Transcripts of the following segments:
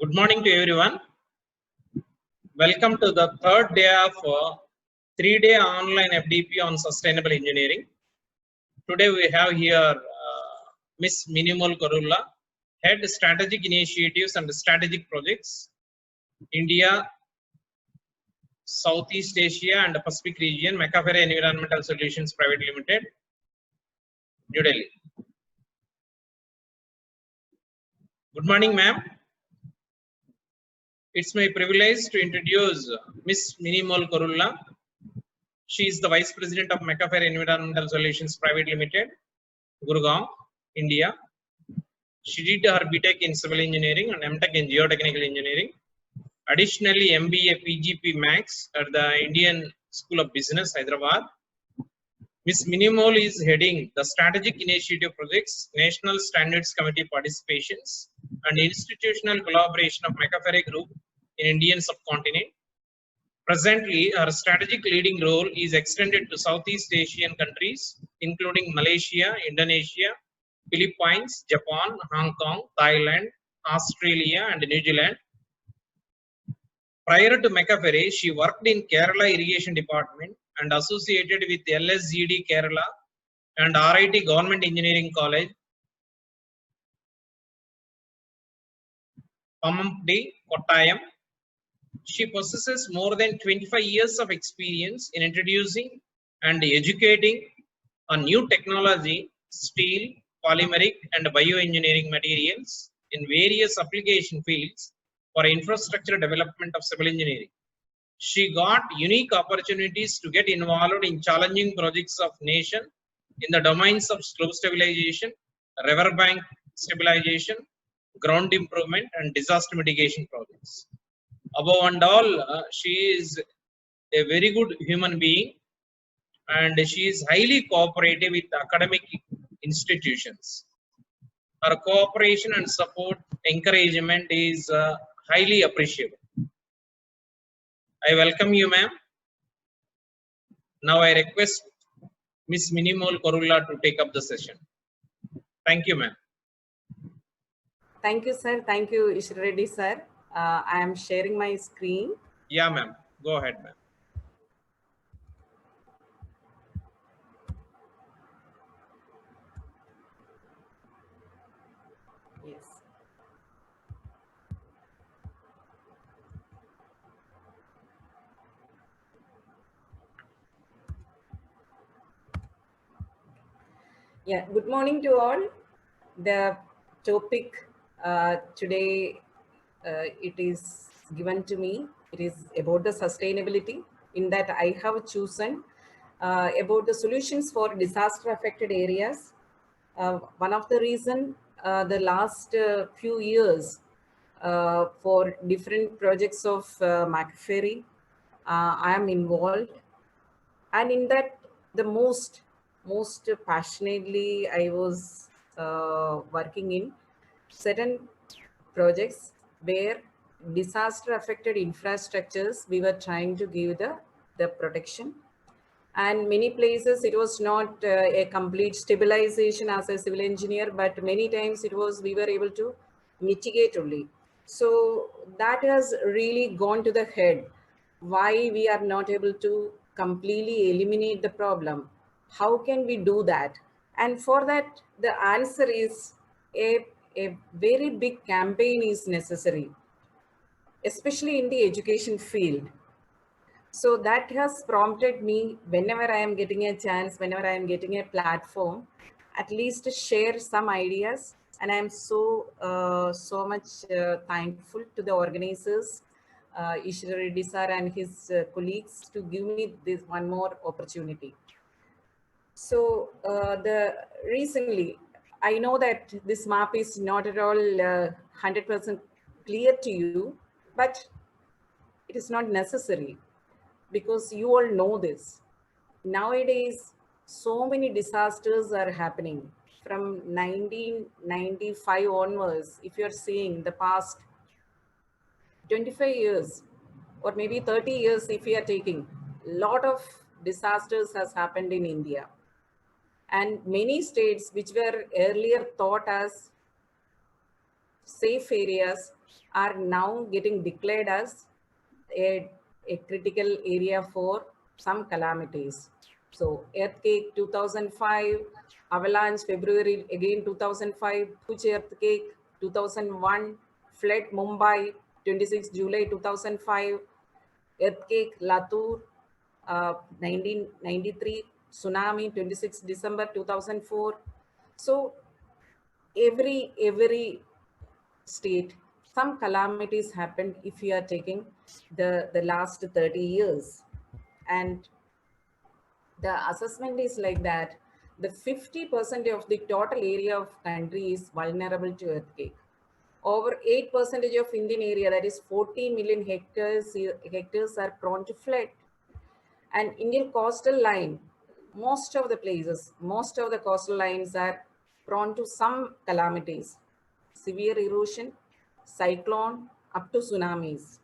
Good morning to everyone. Welcome to the third day of 3-day online FDP on sustainable engineering. Today we have here Miss Minimal Karulla, Head Strategic Initiatives and Strategic Projects, India, Southeast Asia and Pacific Region, McAfee Environmental Solutions Private Limited, New Delhi. Good morning, ma'am. It's my privilege to introduce Miss Minimal Karulla. She is the Vice President of McAfee Environmental Solutions Private Limited, Gurgaon, India. She did her BTech in Civil Engineering and MTech in Geotechnical Engineering. Additionally, MBA PGP Max at the Indian School of Business, Hyderabad. Ms. Minimal is heading the Strategic Initiative Projects, National Standards Committee participations, and institutional collaboration of McAfee Group in Indian subcontinent. Presently, her strategic leading role is extended to Southeast Asian countries, including Malaysia, Indonesia, Philippines, Japan, Hong Kong, Thailand, Australia, and New Zealand. Prior to McAfee, she worked in Kerala Irrigation Department and associated with LSGD Kerala and RIT Government Engineering College, Pammapudi, Kottayam. She possesses more than 25 years of experience in introducing and educating on new technology, steel, polymeric, and bioengineering materials in various application fields for infrastructure development of civil engineering. She got unique opportunities to get involved in challenging projects of nation in the domains of slope stabilization, riverbank stabilization, ground improvement, and disaster mitigation projects. Above and all, she is a very good human being and she is highly cooperative with academic institutions. Her cooperation and support, encouragement is highly appreciable. I welcome you, ma'am. Now I request Ms. Minimal Karulla to take up the session. Thank you, ma'am. Thank you, sir. Thank you, Ishra Reddy, sir. I am sharing my screen. Yeah, ma'am. Go ahead, ma'am. Yes. Yeah, good morning to all. The topic today, it is given to me. It is about the sustainability. In that I have chosen about the solutions for disaster affected areas. One of the reason the last few years for different projects of McAfee, I am involved, and in that the most passionately I was working in certain projects where disaster affected infrastructures we were trying to give the protection, and many places it was not a complete stabilization as a civil engineer, but many times it was we were able to mitigate only. So that has really gone to the head why we are not able to completely eliminate the problem. How can we do that? And for that the answer is a very big campaign is necessary, especially in the education field. So that has prompted me, whenever I am getting a chance, whenever I am getting a platform, at least to share some ideas. And I am so much thankful to the organizers, Ishra Reddy sir and his colleagues, to give me this one more opportunity. So recently, I know that this map is not at all 100% clear to you, but it is not necessary, because you all know this. Nowadays, so many disasters are happening from 1995 onwards. If you're seeing the past 25 years or maybe 30 years, if we are taking, a lot of disasters has happened in India. And many states which were earlier thought as safe areas are now getting declared as a critical area for some calamities. So earthquake 2005, avalanche February again 2005, Puch earthquake 2001, flood Mumbai 26 July 2005, earthquake Latur 1993, tsunami 26 December 2004. So every state, some calamities happened if you are taking the last 30 years. And the assessment is like that the 50% of the total area of country is vulnerable to earthquake. Over 8% of Indian area, that is 40 million hectares are prone to flood. And Indian coastal line, most of the places, most of the coastal lines are prone to some calamities, severe erosion, cyclone, up to tsunamis.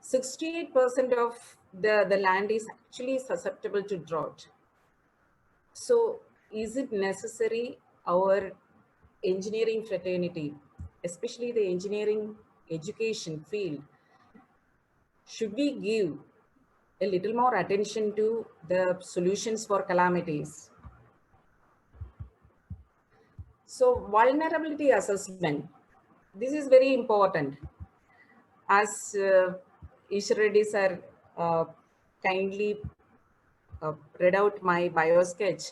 68% of the land is actually susceptible to drought. So is it necessary our engineering fraternity, especially the engineering education field, should we give a little more attention to the solutions for calamities? So vulnerability assessment, this is very important. As Ishwar Reddy sir kindly read out my bio sketch,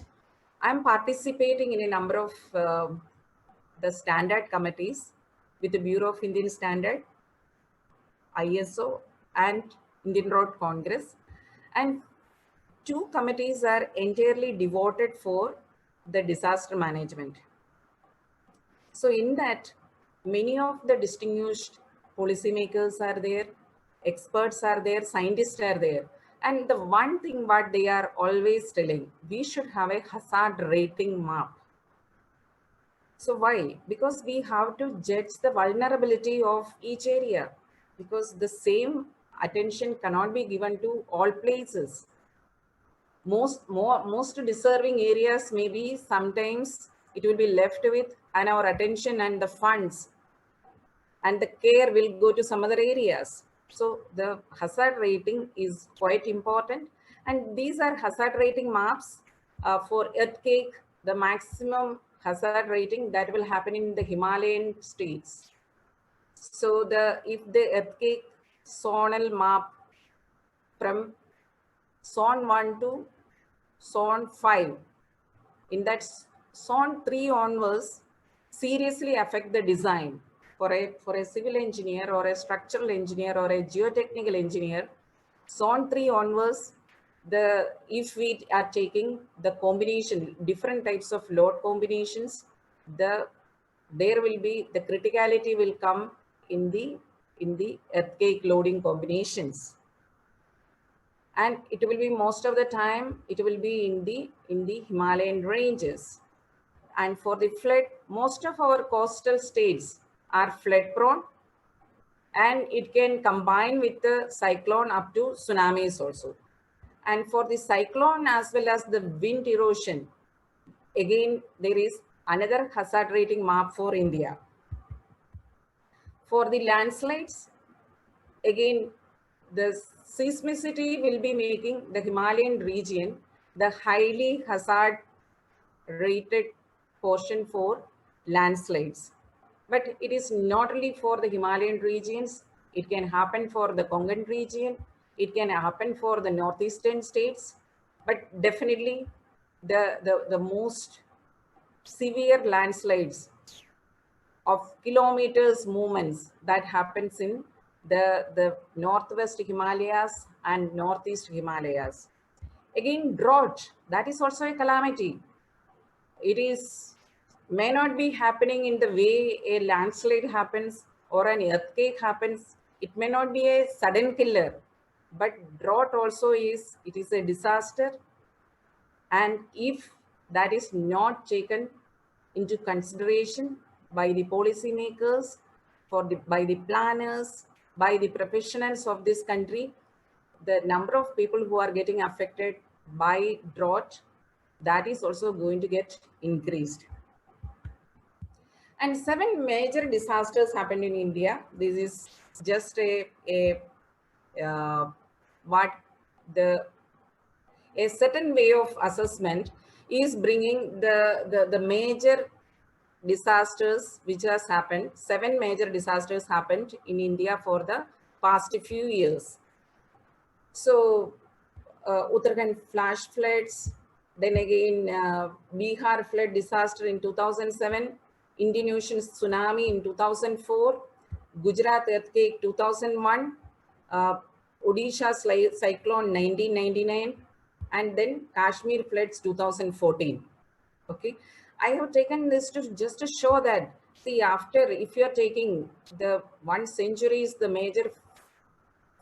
I'm participating in a number of the standard committees with the Bureau of Indian Standard, ISO, and Indian Road Congress. And two committees are entirely devoted for the disaster management. So in that, many of the distinguished policymakers are there, experts are there, scientists are there. And the one thing what they are always telling, we should have a hazard rating map. So why? Because we have to judge the vulnerability of each area, because the same attention cannot be given to all places. Most deserving areas maybe sometimes it will be left with, and our attention and the funds and the care will go to some other areas. So the hazard rating is quite important. And these are hazard rating maps for earthquake, the maximum hazard rating that will happen in the Himalayan states. So if the earthquake zonal map from zone 1 to zone 5, in that zone 3 onwards seriously affect the design for a civil engineer or a structural engineer or a geotechnical engineer. Zone 3 onwards, if we are taking the combination, different types of load combinations, there will be the criticality will come in the earthquake loading combinations. And it will be most of the time, it will be in the Himalayan ranges. And for the flood, most of our coastal states are flood prone, and it can combine with the cyclone up to tsunamis also. And for the cyclone as well as the wind erosion, again, there is another hazard rating map for India. For the landslides, again, the seismicity will be making the Himalayan region the highly hazard rated portion for landslides. But it is not only for the Himalayan regions, it can happen for the Konkan region, it can happen for the northeastern states, but definitely the most severe landslides of kilometers movements that happens in the northwest Himalayas and northeast Himalayas. Again, drought, that is also a calamity. It may not be happening in the way a landslide happens or an earthquake happens. It may not be a sudden killer, but drought also is a disaster. And if that is not taken into consideration by the policymakers, by the planners, by the professionals of this country, the number of people who are getting affected by drought, that is also going to get increased. And 7 major disasters happened in India. This is just what a certain way of assessment is bringing the major disasters which has happened. 7 major disasters happened in India for the past few years. So Uttarakhand flash floods, then again Bihar flood disaster in 2007, Indian Ocean tsunami in 2004, Gujarat earthquake 2001, uh, Odisha cyclone 1999, and then Kashmir floods 2014. Okay, I have taken this to just to show that, see, after, if you are taking the 1 century is the major,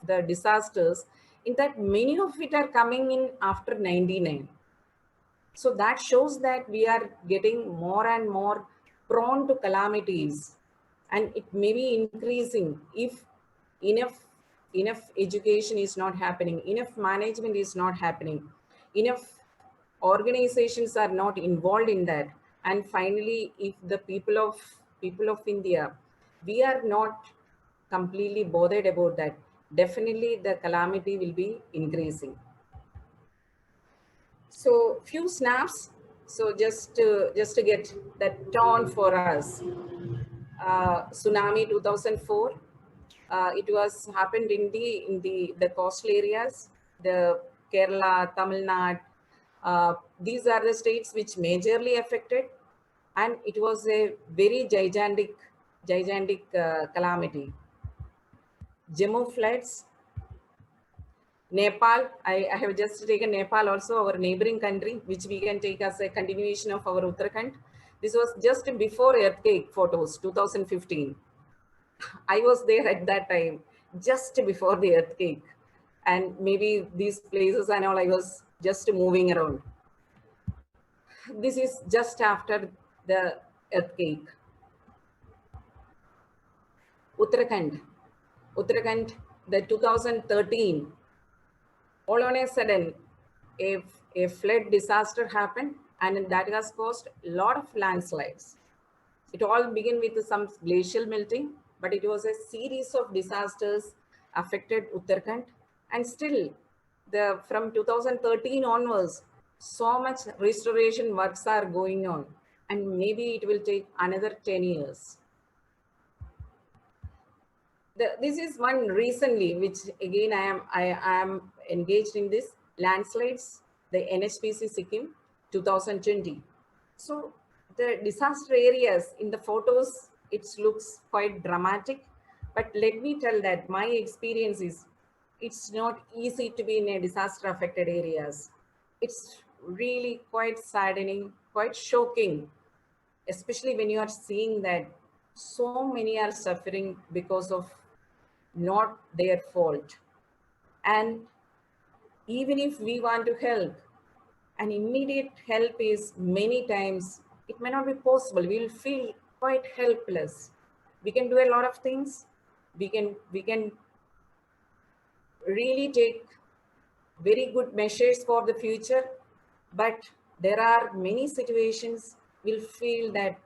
the disasters, in that many of it are coming in after 99. So that shows that we are getting more and more prone to calamities, and it may be increasing if enough education is not happening, enough management is not happening, enough organizations are not involved in that, and finally if the people of India, we are not completely bothered about that, definitely the calamity will be increasing. So few snaps. So just to get that tone for us. Tsunami 2004. It was happened in the coastal areas, the Kerala, Tamil Nadu. These are the states which majorly affected, and it was a very gigantic calamity. Jammu floods, Nepal, I have just taken Nepal also, our neighboring country, which we can take as a continuation of our Uttarakhand. This was just before earthquake photos, 2015. I was there at that time, just before the earthquake. And maybe these places and all, I was just moving around. This is just after the earthquake. Uttarakhand, the 2013, all on a sudden, a flood disaster happened, and that has caused a lot of landslides. It all began with some glacial melting, but it was a series of disasters affected Uttarakhand, and still, from 2013 onwards, so much restoration works are going on, and maybe it will take another 10 years. This is one recently, which again I am engaged in this landslides, the NHPC Sikkim 2020. So the disaster areas in the photos, it looks quite dramatic, but let me tell that my experience is it's not easy to be in a disaster affected areas. It's really quite saddening, quite shocking, especially when you are seeing that so many are suffering because of not their fault. And even if we want to help, an immediate help is many times, it may not be possible. We'll feel quite helpless. We can do a lot of things. We can really take very good measures for the future, but there are many situations we'll feel that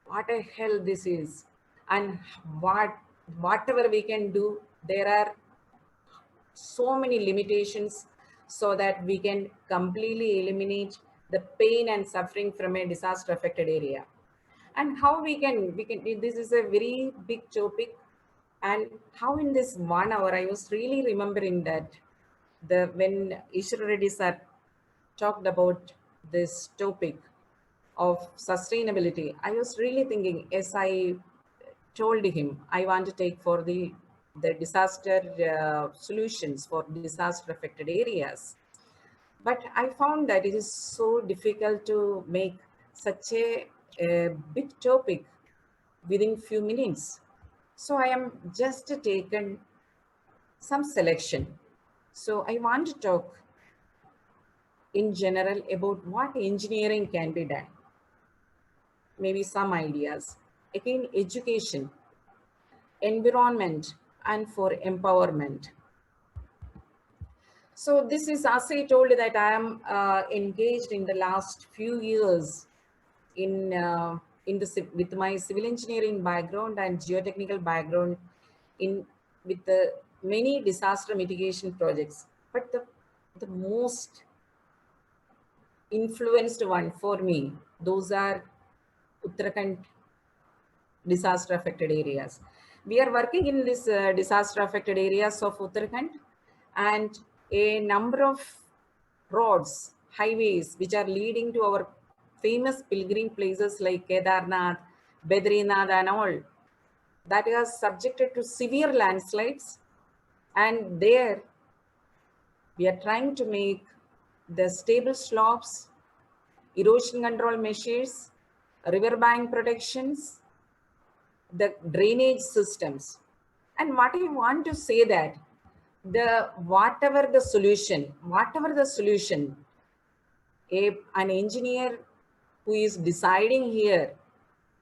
what a hell this is, and whatever we can do, there are so many limitations so that we can completely eliminate the pain and suffering from a disaster affected area. And how we can this is a very big topic, and how in this 1 hour I was really remembering that when Ishwar Reddy sir talked about this topic of sustainability, I was really thinking, as I told him, I want to take for the disaster solutions for disaster affected areas. But I found that it is so difficult to make such a big topic within few minutes. So I am just taken some selection. So I want to talk in general about what engineering can be done. Maybe some ideas. Again, education, environment, and for empowerment. So this is, as I told, that I am engaged in the last few years in with my civil engineering background and geotechnical background with the many disaster mitigation projects, but the most influenced one for me, those are Uttarakhand disaster affected areas. We are working in this disaster affected areas of Uttarakhand, and a number of roads, highways, which are leading to our famous pilgrim places like Kedarnath, Badrinath and all, that are subjected to severe landslides. And there we are trying to make the stable slopes, erosion control measures, riverbank protections, the drainage systems. And what I want to say that whatever the solution, an engineer who is deciding here,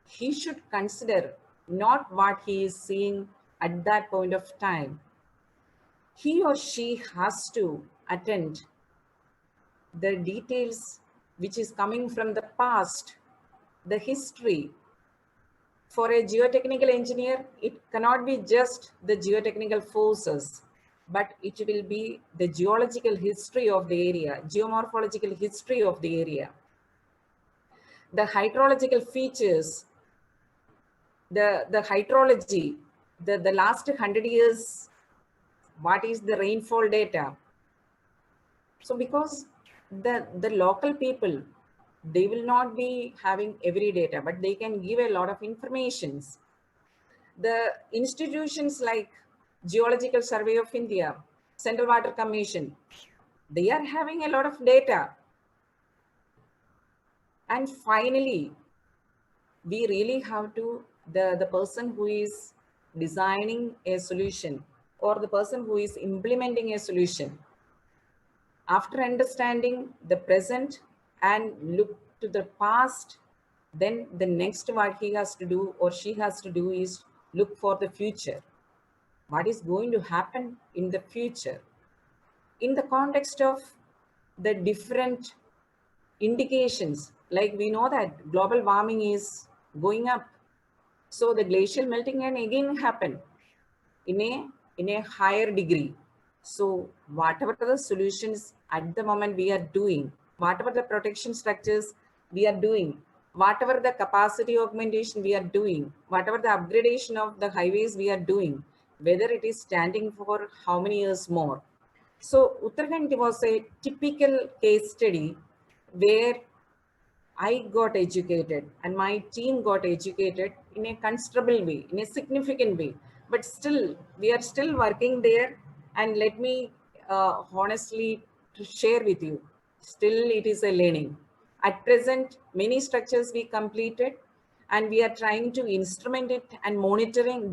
he should consider not what he is seeing at that point of time. He or she has to attend the details which is coming from the past, the history. For a geotechnical engineer, it cannot be just the geotechnical forces, but it will be the geological history of the area, geomorphological history of the area, the hydrological features, the hydrology, the last 100 years, what is the rainfall data. So because the local people, they will not be having every data, but they can give a lot of informations. The institutions like Geological Survey of India, Central Water Commission, they are having a lot of data. And finally, we really have to, the person who is designing a solution or the person who is implementing a solution, after understanding the present and look to the past, then the next what he has to do or she has to do is look for the future. What is going to happen in the future? In the context of the different indications, like we know that global warming is going up. So the glacial melting can again happen in a higher degree. So whatever the solutions at the moment we are doing, whatever the protection structures we are doing, whatever the capacity augmentation we are doing, whatever the upgradation of the highways we are doing, whether it is standing for how many years more. So Uttarakhand was a typical case study where I got educated and my team got educated in a considerable way, in a significant way. But still, we are still working there. And let me honestly to share with you, still it is a learning. At present, many structures we completed and we are trying to instrument it and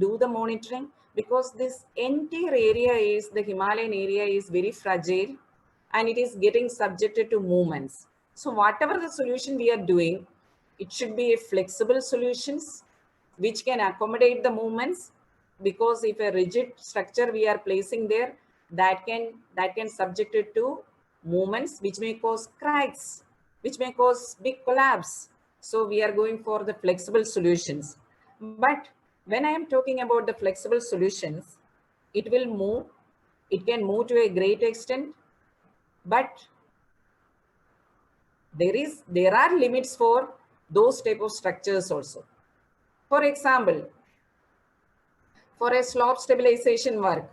do the monitoring, because this entire area is, the Himalayan area is very fragile and it is getting subjected to movements. So whatever the solution we are doing, it should be a flexible solutions which can accommodate the movements, because if a rigid structure we are placing there, that can subject it to movements which may cause cracks, which may cause big collapse. So we are going for the flexible solutions. But when I am talking about the flexible solutions, it will move, it can move to a great extent, but there are limits for those type of structures also. For example, for a slope stabilization work,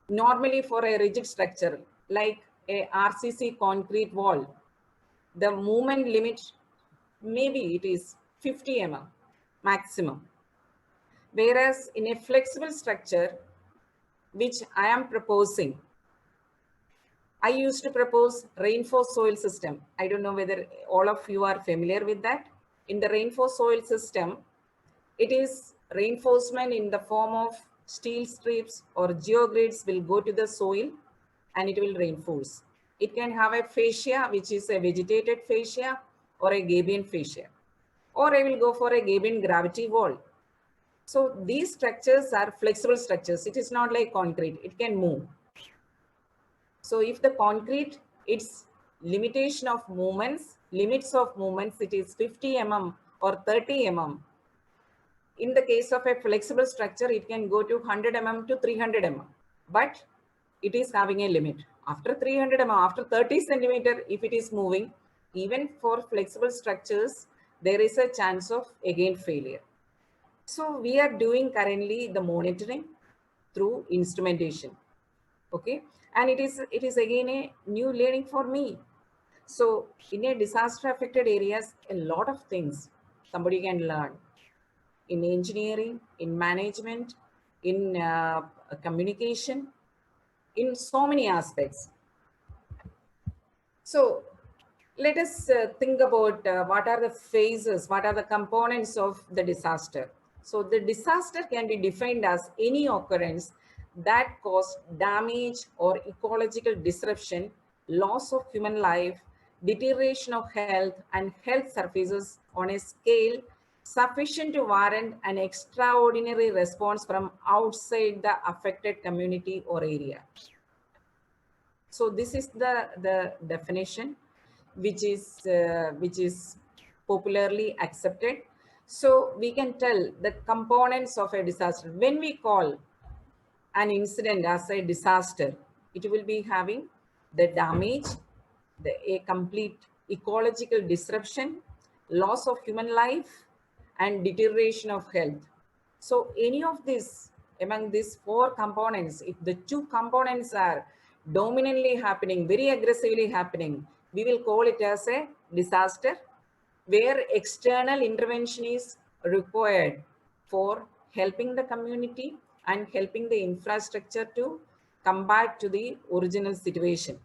normally for a rigid structure like a RCC concrete wall, the movement limit maybe it is 50 mm maximum. Whereas in a flexible structure, which I am proposing, I used to propose reinforced soil system. I don't know whether all of you are familiar with that. In the reinforced soil system, it is reinforcement in the form of steel strips or geogrids will go to the soil and it will reinforce. It can have a fascia, which is a vegetated fascia or a gabion fascia. Or I will go for a gabion gravity wall. So these structures are flexible structures. It is not like concrete, it can move. So if the concrete, its limitation of movements, limits of movements, it is 50 mm or 30 mm. In the case of a flexible structure, it can go to 100 mm to 300 mm, but it is having a limit. After 300 mm, after 30 centimeter, if it is moving, even for flexible structures, there is a chance of again failure. So we are doing currently the monitoring through instrumentation. Okay, and it is again a new learning for me. So in a disaster affected areas, a lot of things somebody can learn in engineering, in management, in communication, in so many aspects. So let us think about what are the phases, what are the components of the disaster. So the disaster can be defined as any occurrence that caused damage or ecological disruption, loss of human life, deterioration of health and health services on a scale sufficient to warrant an extraordinary response from outside the affected community or area. So this is the definition which is popularly accepted. So we can tell the components of a disaster. When we call an incident as a disaster, it will be having the damage, a complete ecological disruption, loss of human life, and deterioration of health. So any of this, among these four components, if the two components are dominantly happening, very aggressively happening, we will call it as a disaster where external intervention is required for helping the community and helping the infrastructure to come back to the original situation.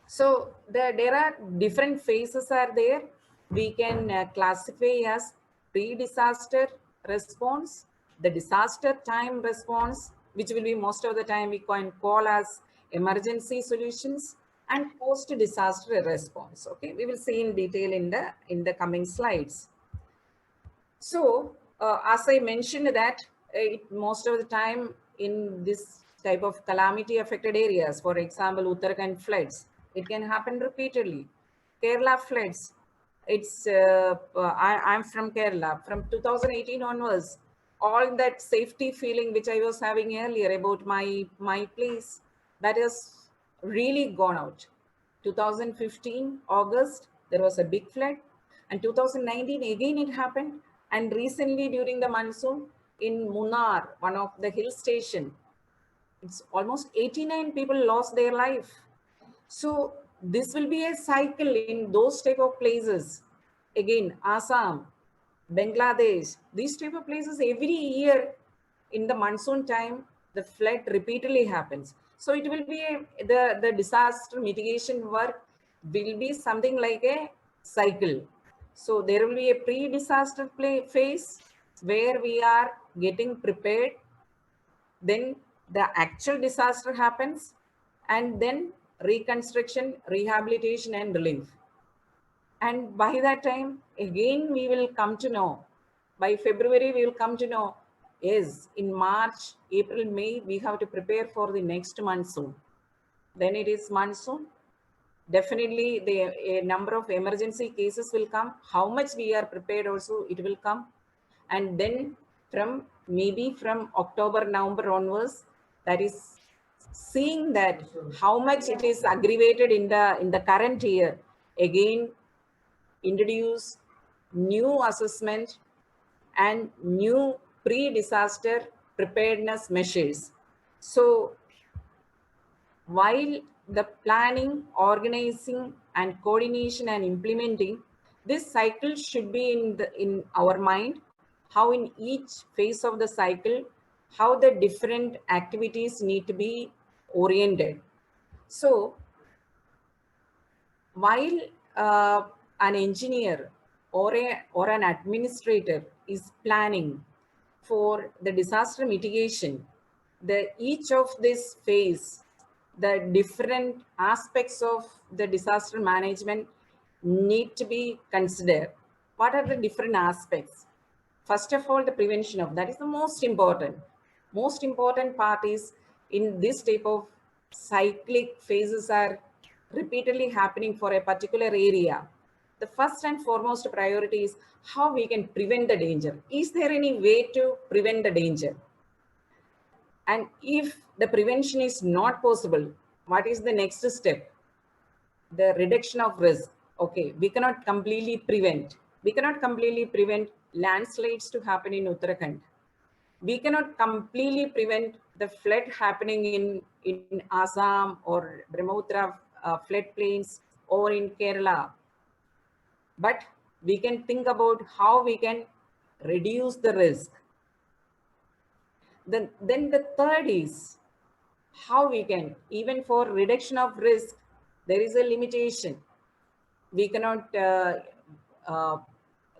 So there are different phases are there. We can classify as pre-disaster response, the disaster time response, which will be most of the time we can call as emergency solutions, and post-disaster response. Okay, we will see in detail in the coming slides. So as I mentioned that most of the time in this type of calamity affected areas, for example, Uttarakhand floods, it can happen repeatedly. Kerala floods, I'm from Kerala. From 2018 onwards, all that safety feeling which I was having earlier about my place, that has really gone out. 2015 August, there was a big flood, and 2019 again it happened, and recently during the monsoon in Munnar, one of the hill station, it's almost 89 people lost their life. So this will be a cycle in those type of places. Again, Assam, Bangladesh, these type of places, every year in the monsoon time, the flood repeatedly happens. So it will be the disaster mitigation work will be something like a cycle. So there will be a pre-disaster phase where we are getting prepared. Then the actual disaster happens, and then reconstruction, rehabilitation, and relief. And by that time, again, we will come to know, by February, we will come to know, yes, in March, April, May, we have to prepare for the next monsoon. Then it is monsoon. Definitely, a number of emergency cases will come. How much we are prepared also, it will come. And then maybe from October, November onwards, that is seeing that how much it is aggravated in the current year. Again, introduce new assessment and new pre-disaster preparedness measures. So while the planning, organizing, and coordination and implementing, this cycle should be in our mind, how in each phase of the cycle, how the different activities need to be oriented. So while an engineer or an administrator is planning for the disaster mitigation, each of this phase, the different aspects of the disaster management need to be considered. What are the different aspects? First of all, the prevention of that is the most important. Most important part is in this type of cyclic phases are repeatedly happening for a particular area. the first and foremost priority is how we can prevent the danger. Is there any way to prevent the danger? And if the prevention is not possible, what is the next step? The reduction of risk. Okay, we cannot completely prevent. We cannot completely prevent landslides to happen in Uttarakhand. We cannot completely prevent the flood happening in Assam or Brahmaputra floodplains or in Kerala. But we can think about how we can reduce the risk. Then the third is how we can, even for reduction of risk, there is a limitation. We cannot uh,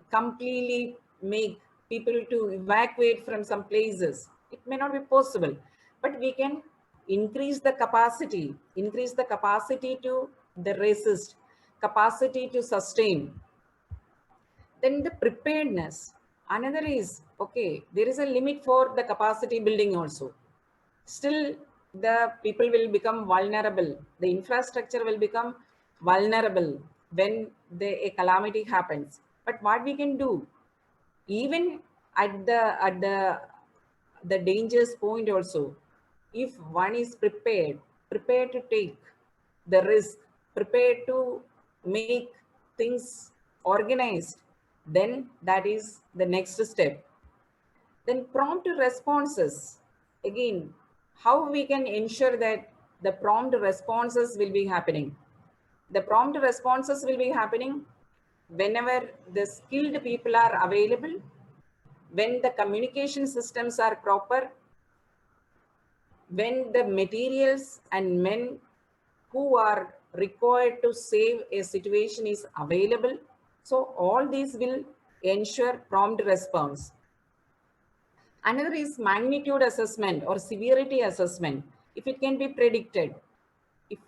completely make people to evacuate from some places. It may not be possible, but we can increase the capacity to the resist, capacity to sustain. Then the preparedness. Another is, okay, there is a limit for the capacity building also. Still, the people will become vulnerable. The infrastructure will become vulnerable when a calamity happens. But what we can do, even at the dangerous point also, if one is prepared to take the risk, prepared to make things organized, then that is the next step. Then prompt responses. Again, how we can ensure that the prompt responses will be happening. The prompt responses will be happening whenever the skilled people are available, when the communication systems are proper, when the materials and men who are required to save a situation is available. So all these will ensure prompt response. Another is magnitude assessment or severity assessment. If it can be predicted, if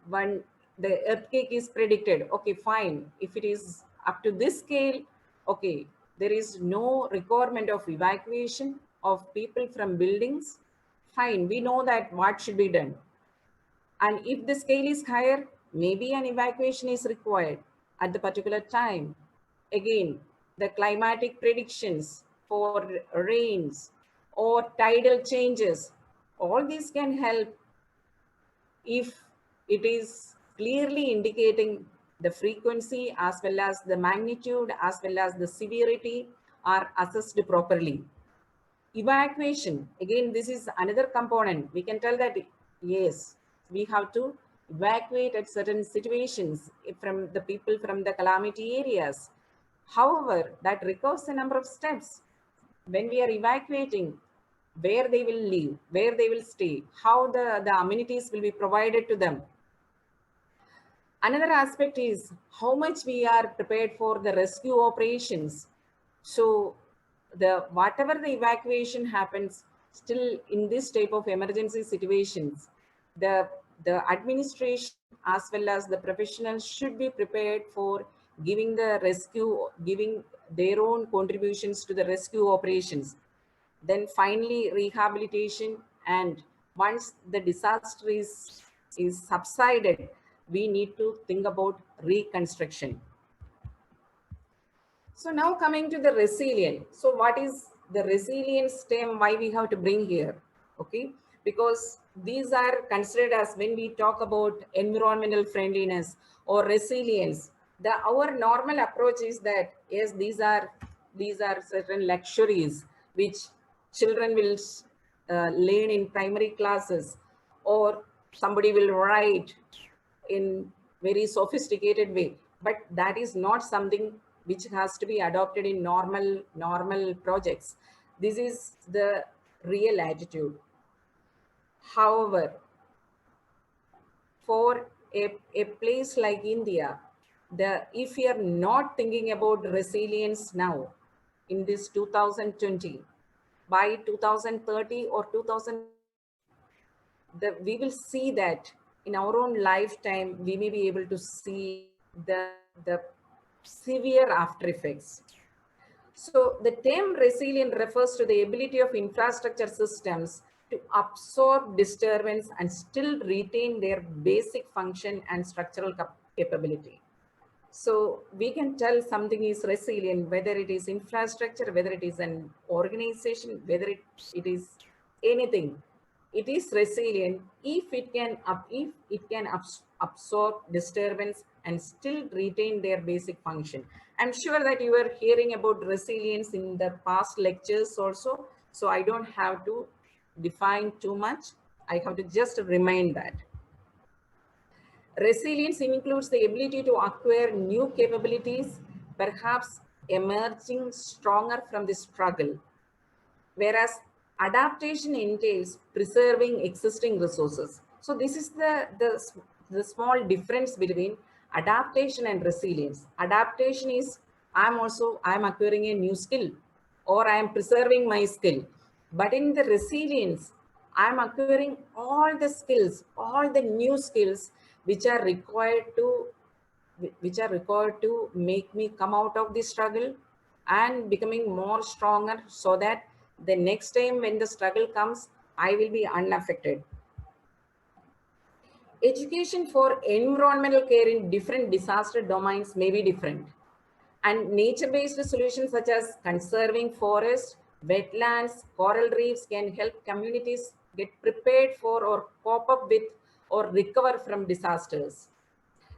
one the earthquake is predicted, okay, fine. If it is up to this scale, okay, there is no requirement of evacuation of people from buildings. Fine, we know that what should be done. And if the scale is higher, maybe an evacuation is required at the particular time. Again, the climatic predictions for rains or tidal changes, all these can help if it is clearly indicating the frequency as well as the magnitude as well as the severity are assessed properly. Evacuation, again, this is another component. We can tell that, yes, we have to evacuate at certain situations from the people from the calamity areas. However, that requires a number of steps. When we are evacuating, where they will live, where they will stay, how the amenities will be provided to them. Another aspect is how much we are prepared for the rescue operations. So whatever the evacuation happens, still in this type of emergency situations, the administration as well as the professionals should be prepared for giving the rescue, giving their own contributions to the rescue operations. Then finally rehabilitation, and once the disaster is subsided, we need to think about reconstruction. So now coming to the resilient. So what is the resilience term, why we have to bring here? Okay, because these are considered as, when we talk about environmental friendliness or resilience, our normal approach is that, yes, these are certain luxuries which children will learn in primary classes, or somebody will write in very sophisticated way, but that is not something which has to be adopted in normal projects. This is the real attitude. However, for a place like India, if we are not thinking about resilience now in this 2020, by 2030 or 2000, we will see that in our own lifetime, we may be able to see the severe after effects. So the term resilient refers to the ability of infrastructure systems to absorb disturbance and still retain their basic function and structural capability. So we can tell something is resilient, whether it is infrastructure, whether it is an organization, whether it is anything. It is resilient if it can absorb disturbance and still retain their basic function. I'm sure that you were hearing about resilience in the past lectures also, so I don't have to define too much. I have to just remind that. Resilience includes the ability to acquire new capabilities, perhaps emerging stronger from the struggle, whereas adaptation entails preserving existing resources. So this is the small difference between adaptation and resilience. Adaptation is I'm acquiring a new skill, or I'm preserving my skill. But in the resilience, I'm acquiring all the skills, all the new skills which are required to make me come out of the struggle and becoming more stronger, so that the next time when the struggle comes, I will be unaffected. Education for environmental care in different disaster domains may be different. And nature-based solutions such as conserving forests, wetlands, coral reefs can help communities get prepared for or cope up with or recover from disasters.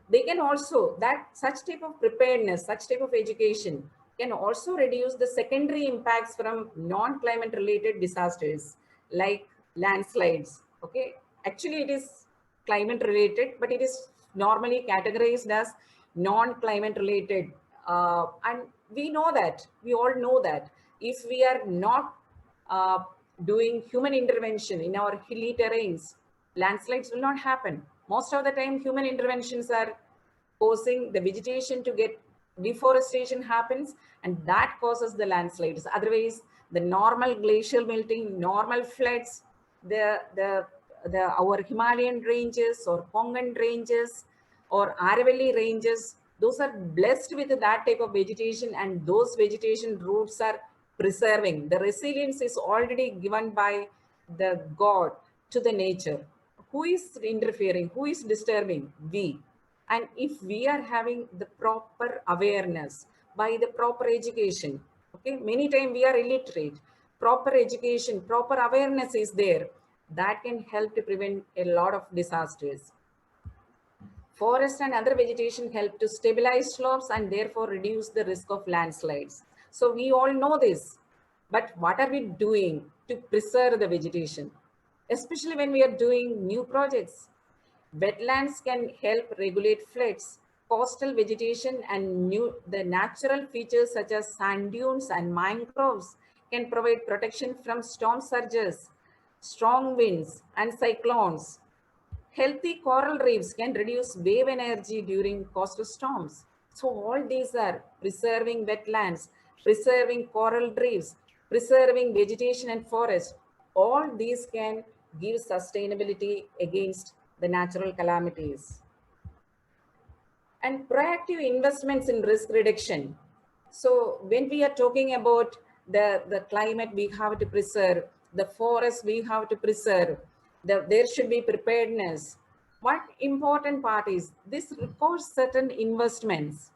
They can also, that such type of preparedness, such type of education can also reduce the secondary impacts from non-climate related disasters like landslides. Okay, actually it is climate related, but it is normally categorized as non-climate related. And we know that, we all know that if we are not uh, doing human intervention in our hilly terrains, landslides will not happen. Most of the time, human interventions are causing the vegetation to get deforestation happens, and that causes the landslides. Otherwise, the normal glacial melting, normal floods, the our Himalayan ranges or Kongan ranges or Aravalli ranges, those are blessed with that type of vegetation, and those vegetation roots are preserving. The resilience is already given by the God to the nature. Who is interfering? Who is disturbing? We. And if we are having the proper awareness by the proper education, okay, many times we are illiterate, proper education, proper awareness is there, that can help to prevent a lot of disasters. Forest and other vegetation help to stabilize slopes and therefore reduce the risk of landslides. So we all know this, but what are we doing to preserve the vegetation? Especially when we are doing new projects. Wetlands can help regulate floods. Coastal vegetation and the natural features such as sand dunes and mangroves can provide protection from storm surges, strong winds, and cyclones. Healthy coral reefs can reduce wave energy during coastal storms. So all these are preserving wetlands, preserving coral reefs, preserving vegetation and forest. All these can give sustainability against the natural calamities. And proactive investments in risk reduction. So when we are talking about the climate, we have to preserve, the forest we have to preserve, there should be preparedness. One important part is this requires certain investments.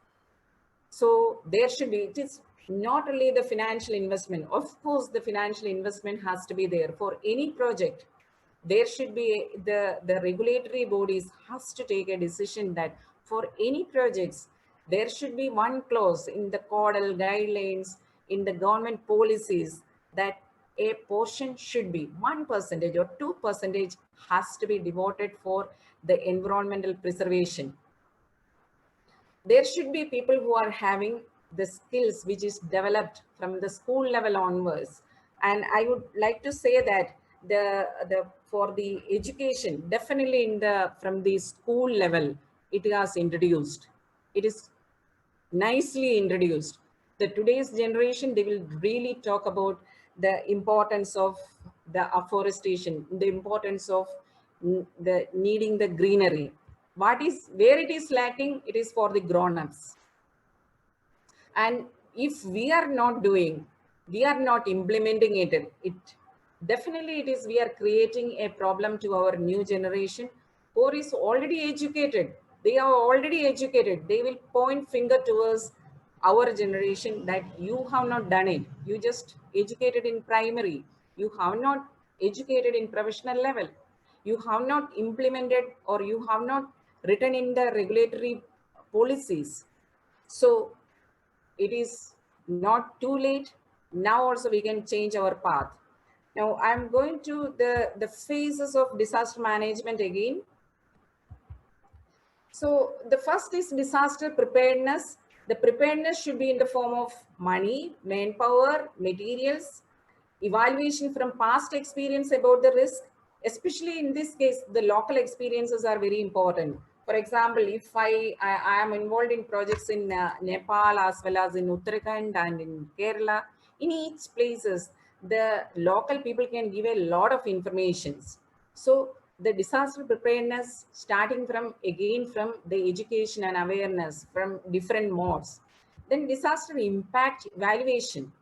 So there should be, it is not only the financial investment. Of course, the financial investment has to be there for any project. There should be the regulatory bodies has to take a decision that for any projects, there should be one clause in the codal guidelines, in the government policies, that a portion should be 1% or 2% has to be devoted for the environmental preservation. There should be people who are having the skills which is developed from the school level onwards. And I would like to say that the for the education, definitely in the from the school level, it has introduced. It is nicely introduced. The today's generation, they will really talk about the importance of the afforestation, the importance of the needing the greenery. What is where it is lacking, it is for the grown-ups. And if we are not doing, we are not implementing it definitely it is, we are creating a problem to our new generation who is already educated. They are already educated. They will point finger towards our generation that you have not done it. You just educated in primary. You have not educated in professional level. You have not implemented or you have not written in the regulatory policies. So it is not too late. Now also we can change our path. Now I'm going to the phases of disaster management again. So the first is disaster preparedness. The preparedness should be in the form of money, manpower, materials, evaluation from past experience about the risk. Especially in this case, the local experiences are very important. For example, if I am involved in projects in Nepal as well as in Uttarakhand and in Kerala, in each places, the local people can give a lot of informations. So the disaster preparedness starting from again from the education and awareness from different modes. Then disaster impact evaluation.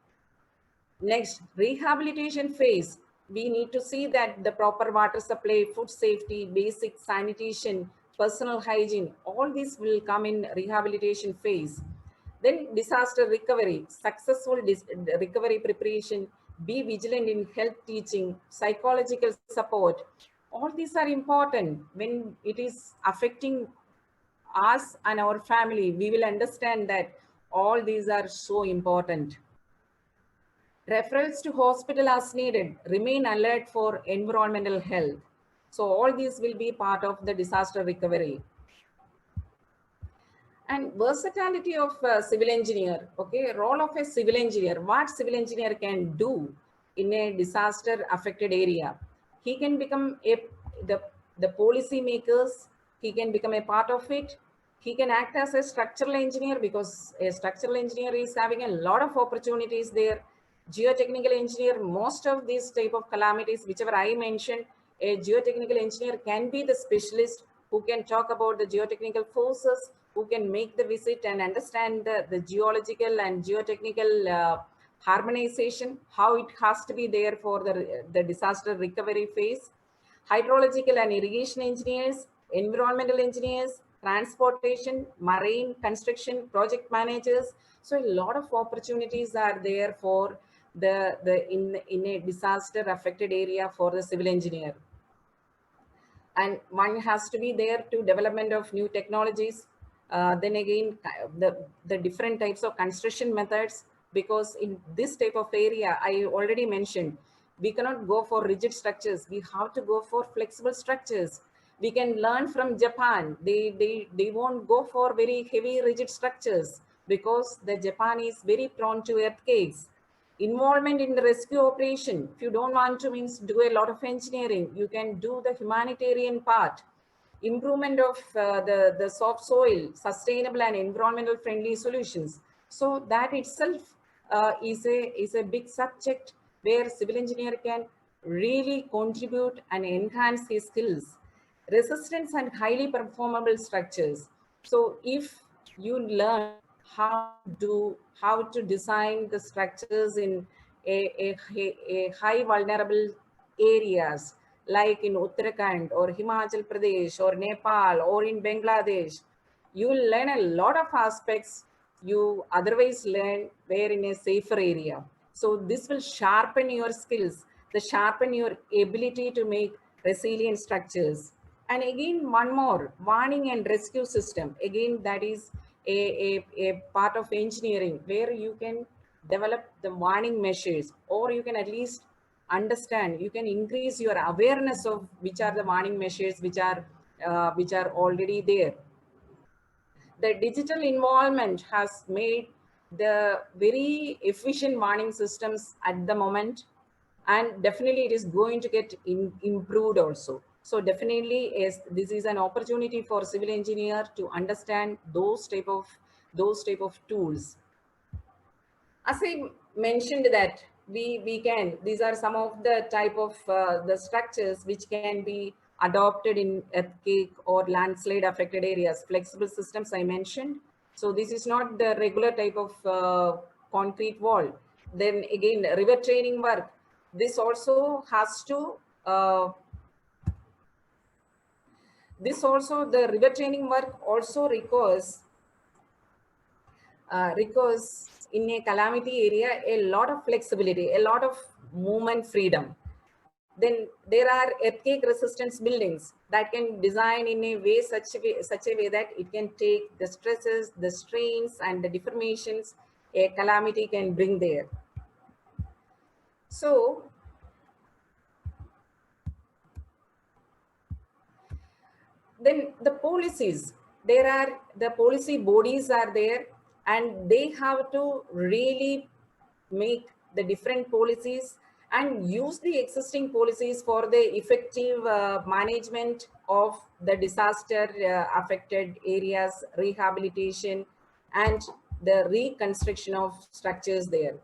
Next, rehabilitation phase. We need to see that the proper water supply, food safety, basic sanitation, personal hygiene, all these will come in rehabilitation phase. Then disaster recovery, successful recovery preparation, be vigilant in health teaching, psychological support. All these are important when it is affecting us and our family. We will understand that all these are so important. Referrals to hospital as needed, remain alert for environmental health. So all these will be part of the disaster recovery. And versatility of civil engineer, okay, role of a civil engineer, what civil engineer can do in a disaster affected area. He can become the policy makers, he can become a part of it. He can act as a structural engineer because a structural engineer is having a lot of opportunities there. Geotechnical engineer, most of these type of calamities, whichever I mentioned, a geotechnical engineer can be the specialist who can talk about the geotechnical forces, who can make the visit and understand the geological and geotechnical harmonization, how it has to be there for the disaster recovery phase. Hydrological and irrigation engineers, environmental engineers, transportation, marine, construction, project managers. So a lot of opportunities are there for in a disaster affected area for the civil engineer. And one has to be there to development of new technologies. Then again, the different types of construction methods, because in this type of area, I already mentioned, we cannot go for rigid structures. We have to go for flexible structures. We can learn from Japan. They won't go for very heavy rigid structures because the Japan is very prone to earthquakes. Involvement in the rescue operation. If you don't want to means do a lot of engineering, you can do the humanitarian part. Improvement of the soft soil, sustainable and environmental friendly solutions. So that itself is a big subject where civil engineer can really contribute and enhance his skills. Resistance and highly performable structures. So if you learn how to design the structures in a high vulnerable areas like in Uttarakhand or Himachal Pradesh or Nepal or in Bangladesh, you will learn a lot of aspects you otherwise learn where in a safer area. So this will sharpen your skills, sharpen your ability to make resilient structures. And again, one more, warning and rescue system. Again, that is a part of engineering where you can develop the warning measures, or you can at least understand, you can increase your awareness of which are the warning measures which are already there. The digital involvement has made the very efficient warning systems at the moment, and definitely it is going to get improved also. So definitely this is an opportunity for civil engineer to understand those type of tools. As I mentioned that we can, these are some of the type of the structures which can be adopted in earthquake or landslide affected areas. Flexible systems I mentioned. So this is not the regular type of concrete wall. Then again, river training work. This also has to This also, the river training work also requires in a calamity area a lot of flexibility, a lot of movement freedom. Then there are earthquake resistance buildings that can design in a way such a way that it can take the stresses, the strains, and the deformations a calamity can bring there. So then the policies, there are the policy bodies are there, and they have to really make the different policies and use the existing policies for the effective management of the disaster affected areas, rehabilitation, and the reconstruction of structures there.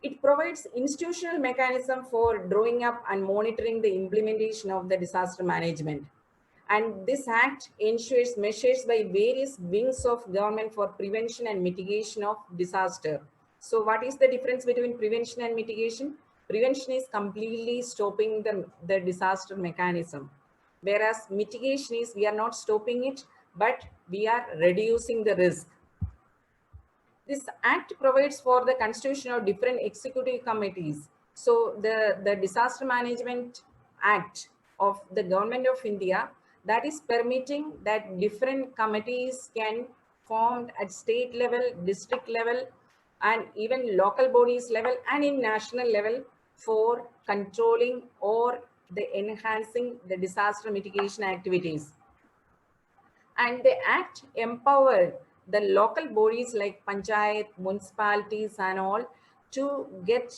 It provides institutional mechanism for drawing up and monitoring the implementation of the disaster management. And this act ensures measures by various wings of government for prevention and mitigation of disaster. So what is the difference between prevention and mitigation? Prevention is completely stopping the disaster mechanism, whereas mitigation is we are not stopping it, but we are reducing the risk. This act provides for the constitution of different executive committees. So the Disaster Management Act of the Government of India, that is permitting that different committees can formed at state level, district level, and even local bodies level and in national level for controlling or the enhancing the disaster mitigation activities. And the act empowered the local bodies like panchayat, municipalities and all to get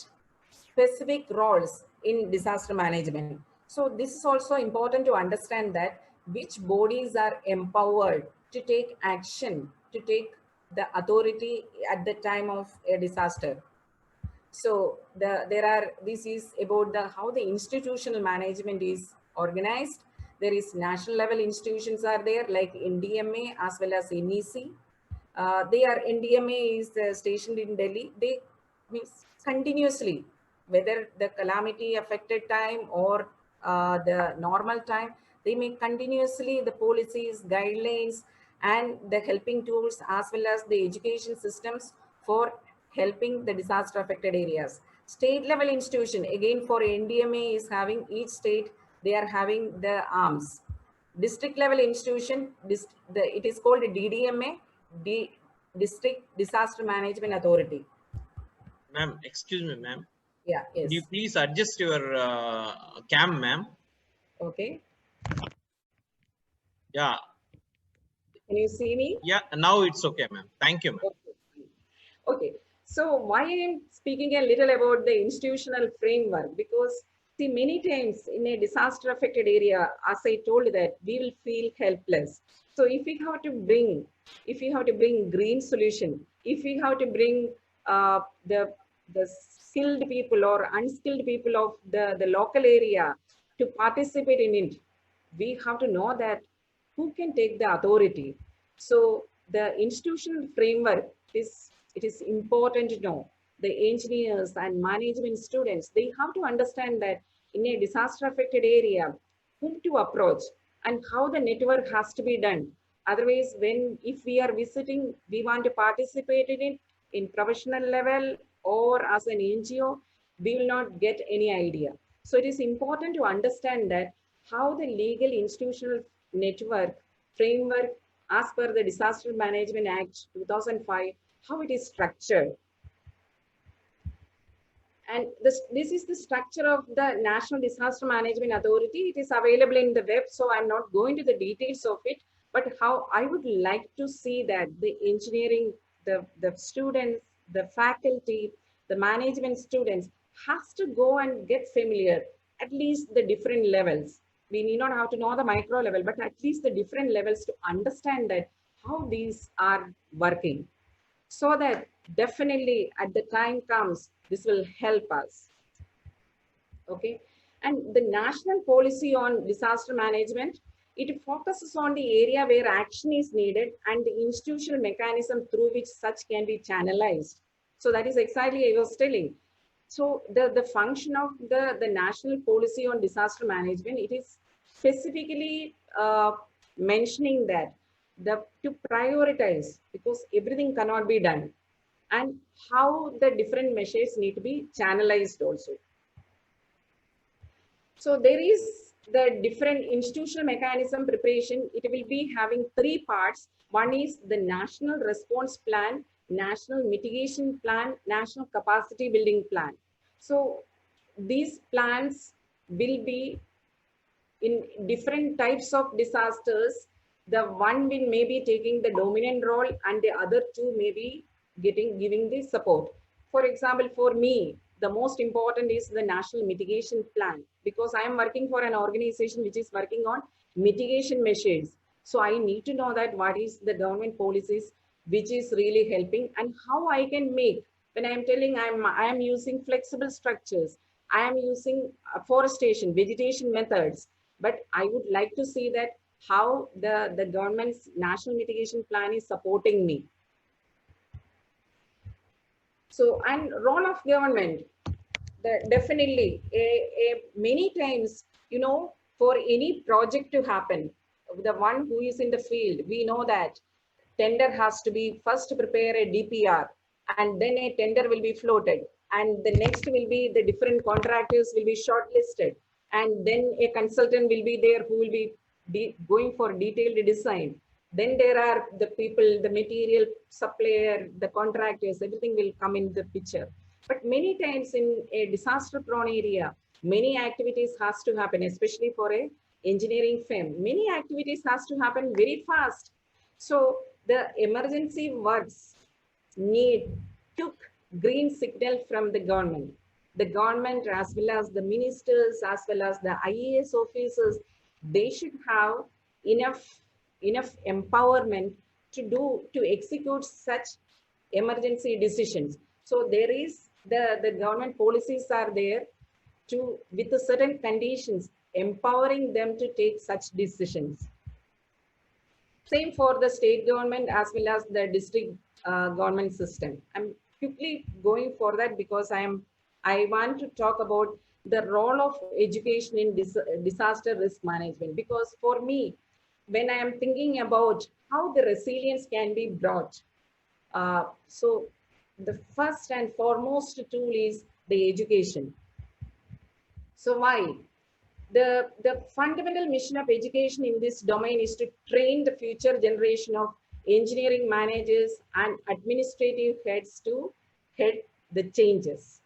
specific roles in disaster management. So this is also important to understand that which bodies are empowered to take action, to take the authority at the time of a disaster. So this is about how the institutional management is organized. There is national level institutions are there like NDMA as well as NEC. NDMA is stationed in Delhi. They means continuously, whether the calamity affected time or the normal time, they make continuously the policies, guidelines, and the helping tools as well as the education systems for helping the disaster affected areas. State level institution, again for NDMA is having each state, they are having the arms. District level institution, it is called DDMA, District Disaster Management Authority. Ma'am, excuse me, ma'am. Yeah, yes. Could you please adjust your cam, ma'am? Okay. Yeah. Can you see me? Yeah, now it's okay, ma'am. Thank you, ma'am. Okay. Okay. So why I am speaking a little about the institutional framework, because see many times in a disaster affected area, as I told that we will feel helpless. So if we have to bring green solution, if we have to bring the skilled people or unskilled people of the local area to participate in it, we have to know that who can take the authority. So the institutional framework is, it is important to know the engineers and management students, they have to understand that in a disaster affected area, whom to approach and how the network has to be done. Otherwise, if we are visiting, we want to participate in it in professional level or as an NGO, we will not get any idea. So it is important to understand that how the legal institutional network framework as per the Disaster Management Act 2005, how it is structured. And this is the structure of the National Disaster Management Authority. It is available in the web, so I'm not going to the details of it, but how I would like to see that the engineering, the students, the faculty, the management students has to go and get familiar, at least the different levels. We need not have to know the micro level, but at least the different levels to understand that how these are working. So that definitely at the time comes, this will help us. Okay. And the national policy on disaster management, it focuses on the area where action is needed and the institutional mechanism through which such can be channelized. So that is exactly I was telling. So the function of the national policy on disaster management, it is specifically mentioning that to prioritize, because everything cannot be done, and how the different measures need to be channelized also. So there is the different institutional mechanism preparation. It will be having three parts. One is the national response plan, national mitigation plan, national capacity building plan. So these plans will be in different types of disasters. The one will maybe taking the dominant role and the other two may be giving the support. For example, for me, the most important is the national mitigation plan, because I am working for an organization which is working on mitigation measures. So I need to know that what is the government policies which is really helping, and how I can make, when I am telling I am using flexible structures, I am using forestation, vegetation methods, but I would like to see that how the government's national mitigation plan is supporting me. So, and role of government, definitely many times, you know, for any project to happen, the one who is in the field, we know that tender has to be first prepare a DPR, and then a tender will be floated, and the next will be the different contractors will be shortlisted, and then a consultant will be there who will be going for detailed design. Then there are the people, the material supplier, the contractors, everything will come in the picture. But many times in a disaster prone area, many activities has to happen, especially for a engineering firm. Many activities has to happen very fast. So the emergency works took green signal from the government. The government, as well as the ministers, as well as the IAS officers, they should have enough empowerment to execute such emergency decisions. So there is the government policies are there to, with the certain conditions, empowering them to take such decisions. Same for the state government as well as the district government system. I'm quickly going for that because I want to talk about the role of education in disaster risk management. Because for me, when I am thinking about how the resilience can be brought, so the first and foremost tool is the education. So why? The fundamental mission of education in this domain is to train the future generation of engineering managers and administrative heads to head the changes.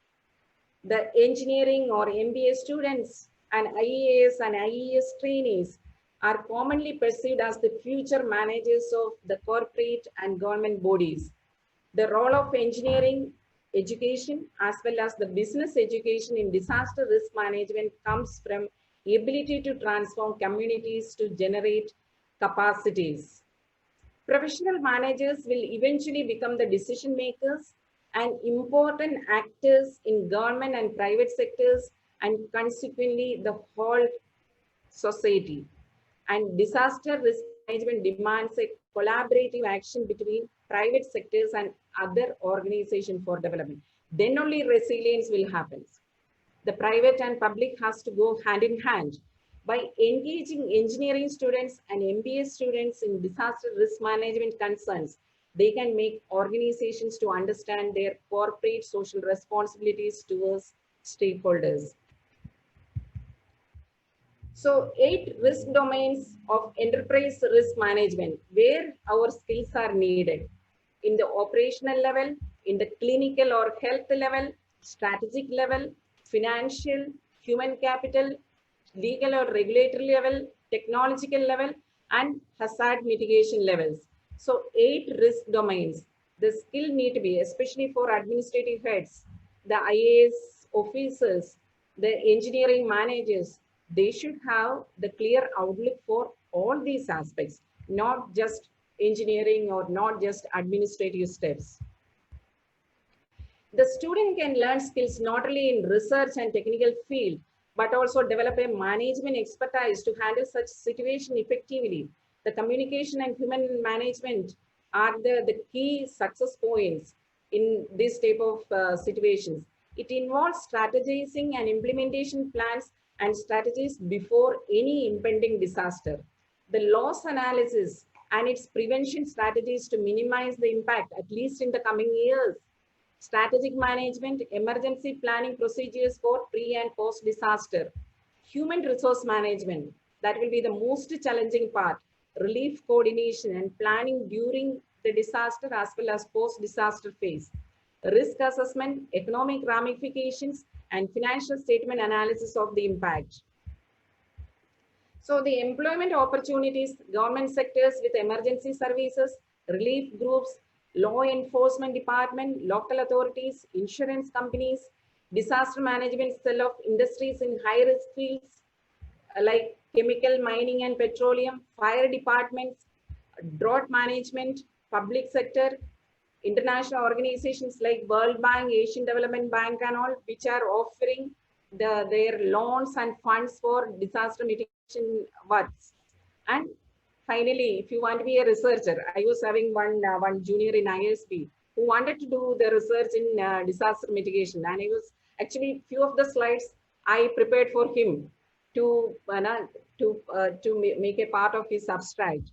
The engineering or MBA students and IAS and IES trainees are commonly perceived as the future managers of the corporate and government bodies. The role of engineering education as well as the business education in disaster risk management comes from ability to transform communities to generate capacities. Professional managers will eventually become the decision makers and important actors in government and private sectors, and consequently the whole society. And disaster risk management demands a collaborative action between private sectors and other organizations for development. Then only resilience will happen. The private and public has to go hand in hand. By engaging engineering students and MBA students in disaster risk management concerns, they can make organizations to understand their corporate social responsibilities towards stakeholders. So 8 risk domains of enterprise risk management, where our skills are needed. In the operational level, in the clinical or health level, strategic level, financial, human capital, legal or regulatory level, technological level, and hazard mitigation levels. So 8 risk domains. The skill need to be, especially for administrative heads, the IAS officers, the engineering managers, they should have the clear outlook for all these aspects, not just engineering or not just administrative steps. The student can learn skills not only in research and technical field, but also develop a management expertise to handle such situation effectively. The communication and human management are the key success points in this type of situations. It involves strategizing and implementation plans and strategies before any impending disaster. the loss analysis and its prevention strategies to minimize the impact, at least in the coming years, strategic management, emergency planning procedures for pre and post disaster, human resource management, that will be the most challenging part, relief coordination and planning during the disaster as well as post disaster phase, risk assessment, economic ramifications, and financial statement analysis of the impact. So the employment opportunities, government sectors with emergency services, relief groups, law enforcement department, local authorities, insurance companies, disaster management cell of industries in high risk fields like chemical, mining and petroleum, fire departments, drought management, public sector, international organizations like World Bank, Asian Development Bank and all, which are offering their loans and funds for disaster mitigation works. And finally, if you want to be a researcher, I was having one junior in ISB who wanted to do the research in disaster mitigation, and I was actually few of the slides I prepared for him to make a part of his abstract.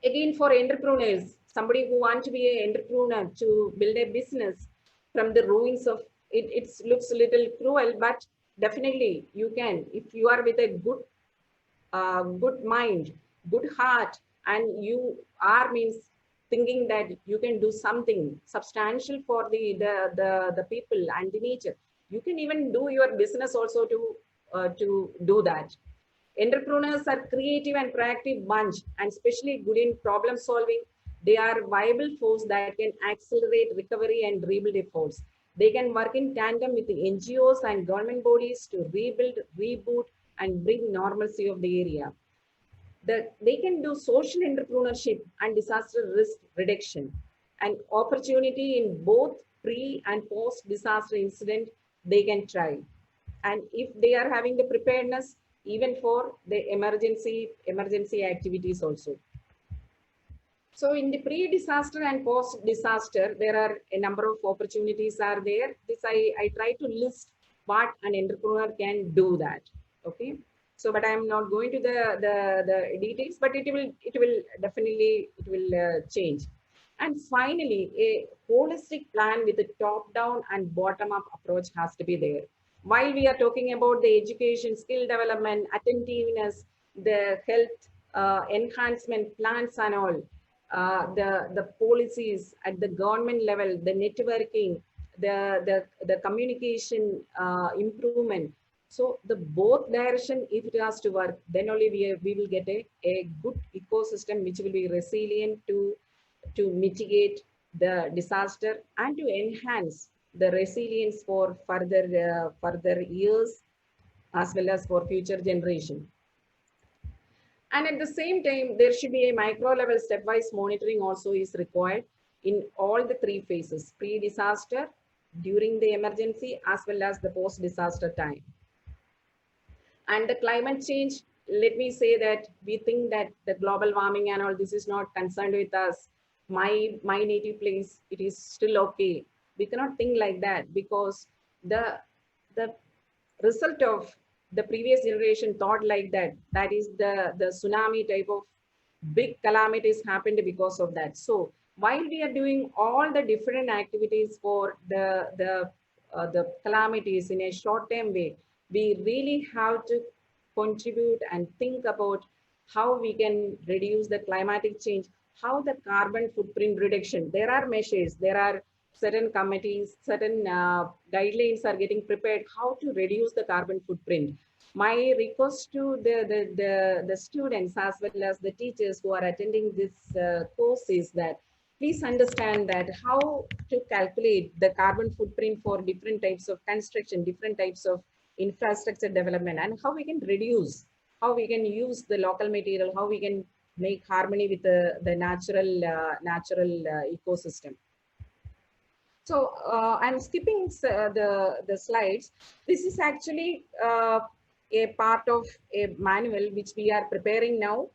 Again, for entrepreneurs, somebody who wants to be an entrepreneur to build a business from the ruins of it, it looks a little cruel, but definitely you can, if you are with a good mind, good heart, and you are means thinking that you can do something substantial for the people and the nature. You can even do your business also to do that. Entrepreneurs are creative and proactive bunch and especially good in problem solving. They are viable force that can accelerate recovery and rebuild efforts. They can work in tandem with the NGOs and government bodies to rebuild, reboot, and bring normalcy of the area. They can do social entrepreneurship and disaster risk reduction and opportunity in both pre and post disaster incident. They can try, and if they are having the preparedness even for the emergency activities also. So in the pre-disaster and post-disaster, there are a number of opportunities are there. This I try to list what an entrepreneur can do that. Okay. So, but I am not going to the details, but it will definitely change. And finally, a holistic plan with a top-down and bottom-up approach has to be there. While we are talking about the education, skill development, attentiveness, the health enhancement plans and all, the policies at the government level, the networking, the communication improvement. So the both direction, if it has to work, then only we will get a good ecosystem which will be resilient to mitigate the disaster and to enhance the resilience for further years as well as for future generation. And at the same time, there should be a micro level stepwise monitoring also is required in all the three phases: pre-disaster, during the emergency, as well as the post-disaster time. And the climate change, let me say that we think that the global warming and all this is not concerned with us. My native place, it is still okay. We cannot think like that, because the result of the previous generation thought like that. That is the tsunami type of big calamities happened because of that. So while we are doing all the different activities for the calamities in a short-term way, we really have to contribute and think about how we can reduce the climatic change, how the carbon footprint reduction. There are measures, there are certain committees, certain guidelines are getting prepared how to reduce the carbon footprint. My request to the students as well as the teachers who are attending this course is that please understand that how to calculate the carbon footprint for different types of construction, different types of infrastructure development, and how we can reduce, how we can use the local material, how we can make harmony with the natural ecosystem. So I'm skipping the slides. This is actually a part of a manual which we are preparing now.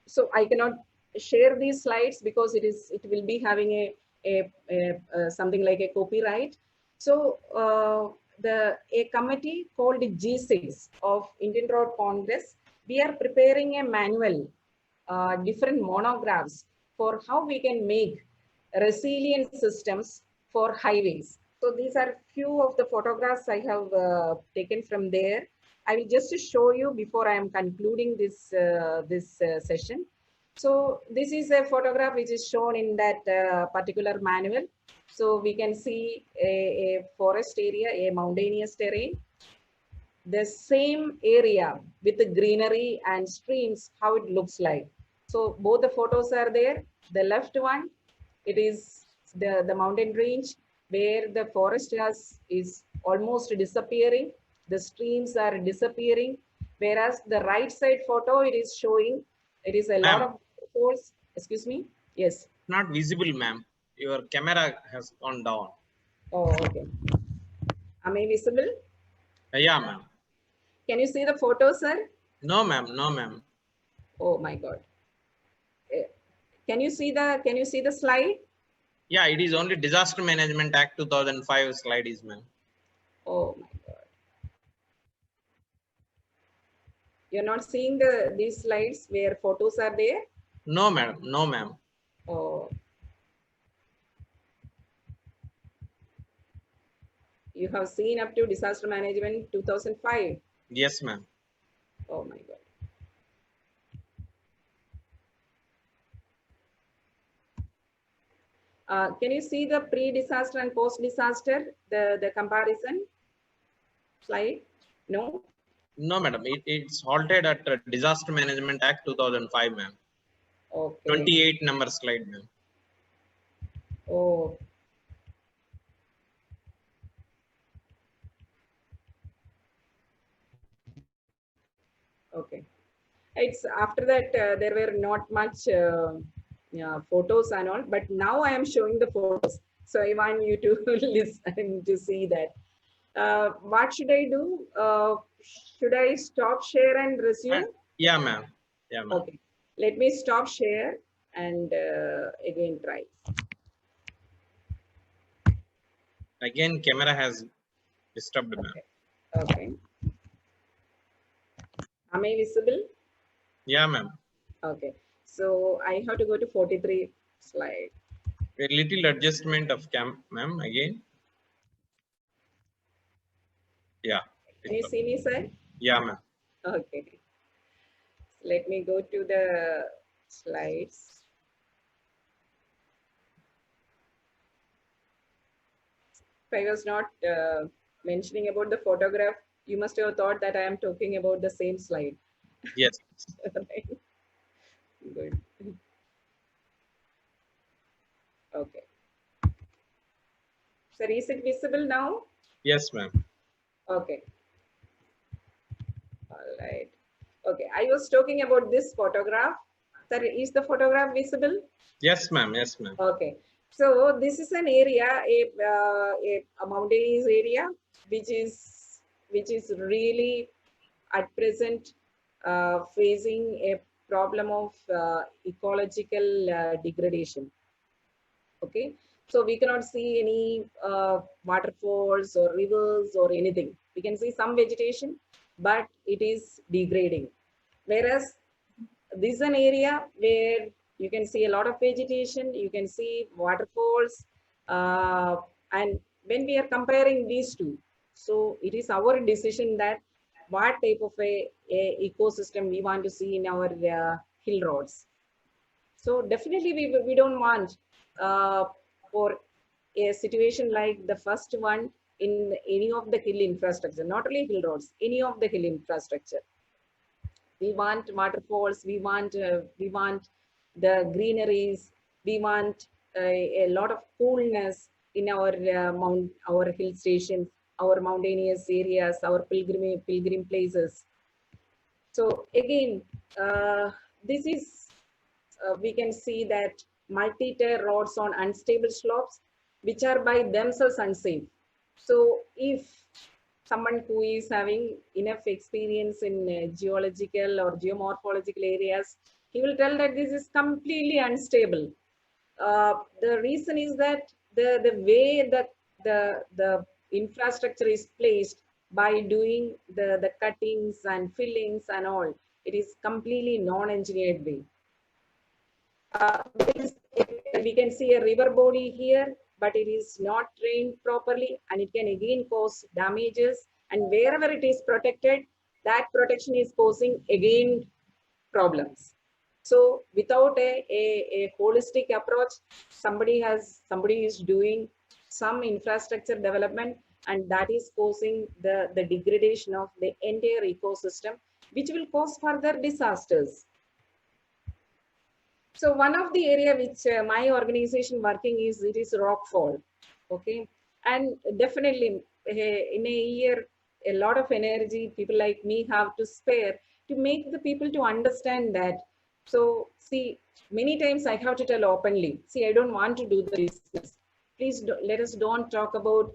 So I cannot share these slides because it will be having something like a copyright. So a committee called G6 of Indian Road Congress we are preparing a manual, different monographs for how we can make resilient systems for highways. So these are few of the photographs I have taken from there. I will just show you before I am concluding this session. So this is a photograph which is shown in that particular manual. So we can see a forest area, a mountainous terrain, the same area with the greenery and streams, how it looks like. So both the photos are there. The left one, it is the mountain range where the forest is almost disappearing. The streams are disappearing. Whereas the right side photo, it is showing, it is a lot Ma'am, of forest. Excuse me. Yes. not visible, ma'am. Your camera has gone down. Oh, okay. Am I visible? Yeah, ma'am. Can you see the photo, sir? No, ma'am. No, ma'am. Oh my God. Eh, can you see the slide? Yeah, it is only Disaster Management Act 2005 slide is, ma'am. Oh my God. You're not seeing these slides where photos are there? No, madam. No, ma'am. Oh, you have seen up to disaster management 2005. Yes, ma'am. Oh my God. Can you see the pre-disaster and post-disaster, the comparison slide? No? No, madam. It's halted at Disaster Management Act 2005, ma'am. Okay. 28 number slide, ma'am. Oh. Okay. It's after that there were not much yeah, photos and all, but now I am showing the photos. So I want you to listen to see that. What should I do? Should I stop share and resume? Yeah, ma'am. Yeah, ma'am. Okay. Let me stop share and again try. Again, camera has disturbed, ma'am. Okay. Okay. Am I visible? Yeah, ma'am. Okay. So I have to go to 43 slide. A little adjustment of cam, ma'am. Again. Yeah. Can you see me, sir? Yeah, ma'am. Okay. Let me go to the slides. If I was not mentioning about the photograph, you must have thought that I am talking about the same slide. Yes. Right? Good. Okay. So is it visible now? Yes, ma'am. Okay. All right. Okay. I was talking about this photograph. Sir, is the photograph visible? Yes, ma'am. Yes, ma'am. Okay. So this is an area, a mountainous area, which is really at present facing a problem of ecological degradation. Okay, so we cannot see any waterfalls or rivers or anything. We can see some vegetation, but it is degrading. Whereas this is an area where you can see a lot of vegetation, you can see waterfalls, and when we are comparing these two, so it is our decision that what type of a ecosystem we want to see in our hill roads. So definitely we don't want for a situation like the first one in any of the hill infrastructure, not only hill roads, any of the hill infrastructure. We want waterfalls, we want the greeneries, we want a lot of coolness in our our hill stations, our mountainous areas, our pilgrim places. So again, this is we can see that multi-tier roads on unstable slopes, which are by themselves unsafe. So if someone who is having enough experience in geological or geomorphological areas, he will tell that this is completely unstable. The reason is that the way that the infrastructure is placed by doing the cuttings and fillings and all, It is completely non-engineered way. We can see a river body here, but it is not drained properly, and it can again cause damages. And wherever it is protected, that protection is causing again problems. So without a holistic approach, somebody is doing some infrastructure development, and that is causing the degradation of the entire ecosystem, which will cause further disasters. So one of the area which my organization working is, it is rockfall. Okay, and definitely in a year, a lot of energy people like me have to spare to make the people to understand that. So see, many times I have to tell openly, see, I don't want to do the business. Please let us don't talk about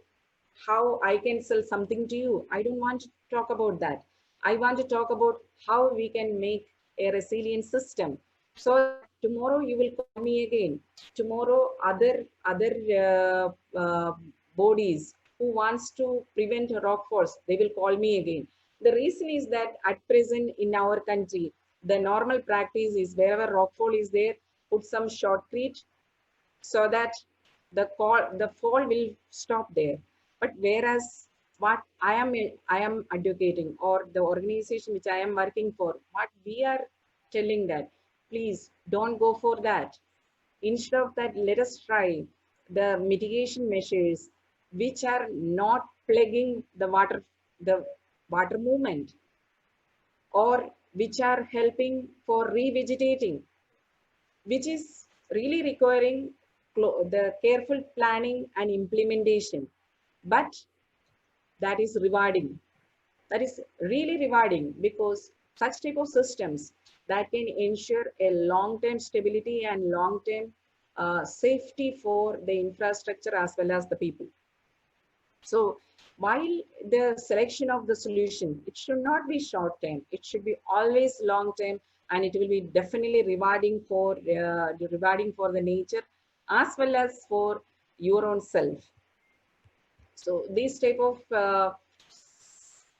how I can sell something to you. I don't want to talk about that. I want to talk about how we can make a resilient system. So tomorrow you will call me again. Tomorrow other bodies who wants to prevent rockfalls, they will call me again. The reason is that at present in our country, the normal practice is wherever rockfall is there, put some shotcrete so that the fall will stop there. But whereas what I am advocating, or the organization which I am working for, what we are telling that, please don't go for that. Instead of that, let us try the mitigation measures which are not plaguing the water movement, or which are helping for revegetating, which is really requiring the careful planning and implementation. But that is rewarding. That is really rewarding, because such type of systems that can ensure a long-term stability and long-term safety for the infrastructure as well as the people. So while the selection of the solution, it should not be short term, it should be always long term, and it will be definitely rewarding for the nature as well as for your own self. So these type of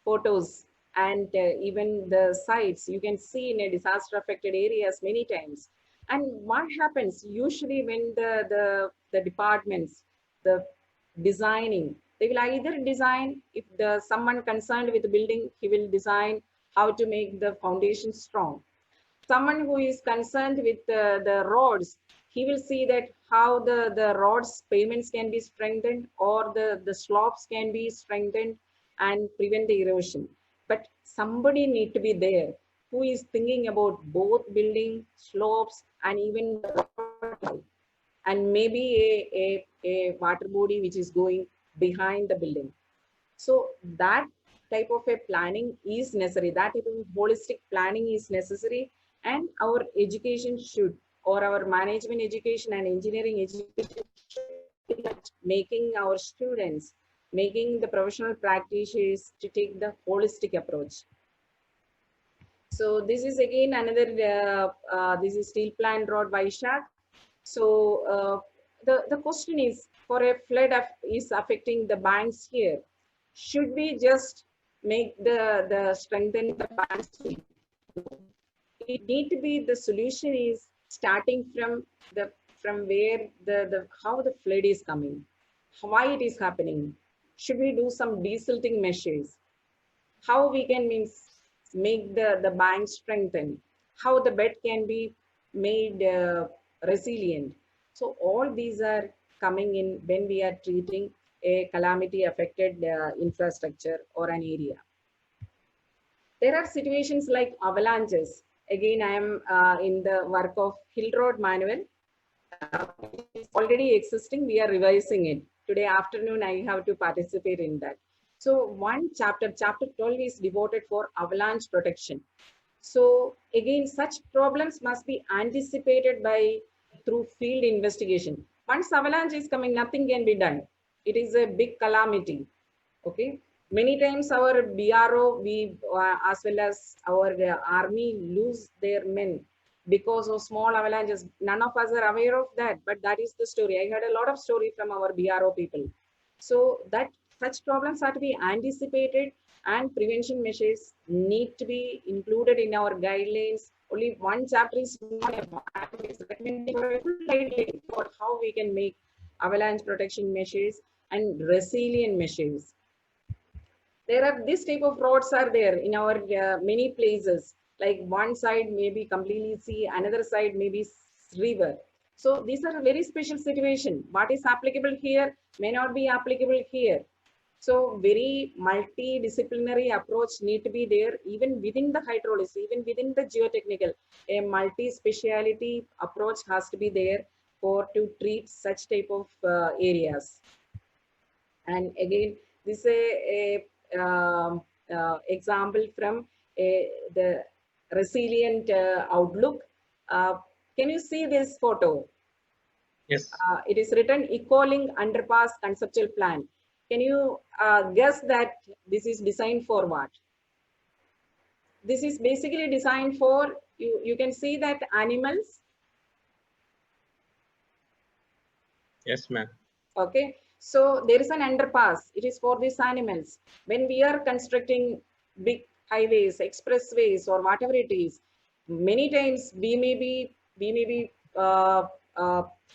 photos and even the sites you can see in a disaster affected areas many times. And what happens usually when the departments, the designing, they will either design, if the someone concerned with the building, he will design how to make the foundation strong. Someone who is concerned with the roads, he will see that how the roads pavements can be strengthened, or the slopes can be strengthened and prevent the erosion. But somebody need to be there who is thinking about both building, slopes, and even the road, and maybe a water body which is going behind the building. So that type of a planning is necessary. That type of holistic planning is necessary, and our education should, or our management education and engineering education should, making our students, making the professional practitioners to take the holistic approach. So this is again another, this is steel plant road Vaishak. So the question is, for a flood is affecting the banks here, should we just make the strengthen the banks? It need to be, the solution is starting from where the how the flood is coming, why it is happening. Should we do some desilting measures? How we can make the bank strengthen? How the bed can be made resilient? So all these are coming in when we are treating a calamity affected infrastructure or an area. There are situations like avalanches. Again, I am in the work of Hill Road Manual. It's already existing. We are revising it. Today afternoon, I have to participate in that. So one chapter 12 is devoted for avalanche protection. So again, such problems must be anticipated through field investigation. Once avalanche is coming, nothing can be done. It is a big calamity. Okay. Many times our BRO, as well as our army, lose their men because of small avalanches. None of us are aware of that, but that is the story. I heard a lot of story from our BRO people. So that such problems are to be anticipated, and prevention measures need to be included in our guidelines. Only one chapter is not enough. It's recommending for a full guideline for how we can make avalanche protection measures and resilient measures. There are this type of roads are there in our many places. Like one side may be completely sea, another side may be river. So these are a very special situation. What is applicable here may not be applicable here. So very multidisciplinary approach need to be there even within the hydrology, even within the geotechnical. A multi-speciality approach has to be there for to treat such type of areas. And again, this is example from the resilient outlook. Can you see this photo? Yes. It is written Ecolink Underpass Conceptual Plan. Can you guess that this is designed for what? This is basically designed for, you can see that animals. Yes, ma'am. Okay, so there is an underpass. It is for these animals. When we are constructing big highways, expressways, or whatever it is, many times we may be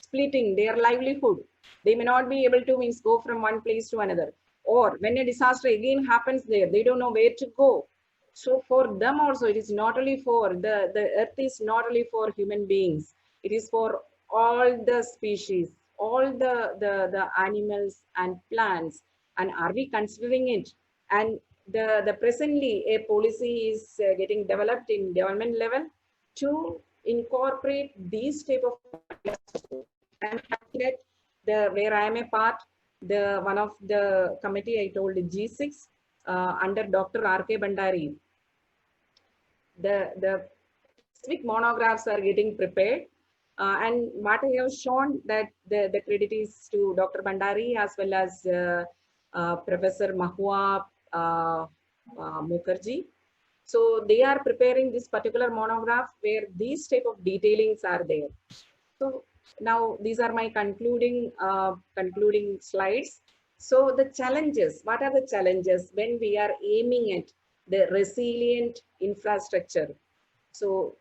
splitting their livelihood. They may not be able to means go from one place to another. Or when a disaster again happens there, they don't know where to go. So for them also, it is not only for the earth is not only for human beings. It is for all the species, all the animals and plants. And are we considering it? And the presently a policy is getting developed in government level to incorporate these type of. I'm happy that where I am a part, the one of the committee I told G6 under Dr. R.K. Bhandari, the specific monographs are getting prepared. And what I have shown that the credit is to Dr. Bhandari as well as Professor Mahua Mukherjee. So they are preparing this particular monograph where these type of detailings are there. So now these are my concluding slides. So the challenges, what are the challenges when we are aiming at the resilient infrastructure? So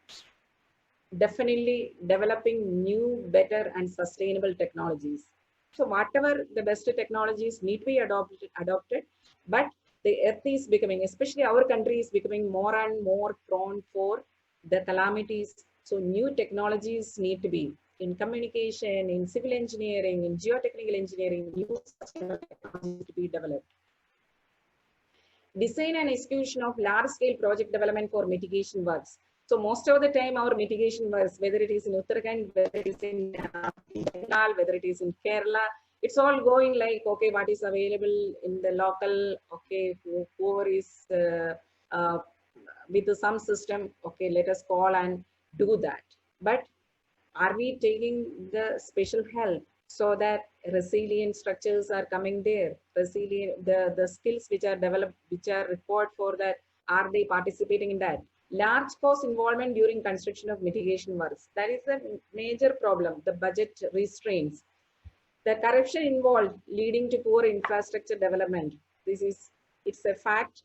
definitely developing new, better and sustainable technologies. So whatever the best technologies need to be adopted, but the earth is becoming, especially our country is becoming more and more prone for the calamities. So new technologies need to be in communication, in civil engineering, in geotechnical engineering, new sustainable technologies to be developed. Design and execution of large-scale project development for mitigation works. So most of the time our mitigation works, whether it is in Uttarakhand, whether it is in Bengal, whether it is in Kerala, it's all going like, okay, what is available in the local, okay, whoever is with some system, okay, let us call and do that. But are we taking the special help so that resilient structures are coming there? Resilient, the skills which are developed, which are required for that, are they participating in that? Large cost involvement during construction of mitigation works. That is a major problem, the budget restraints. The corruption involved leading to poor infrastructure development. It's a fact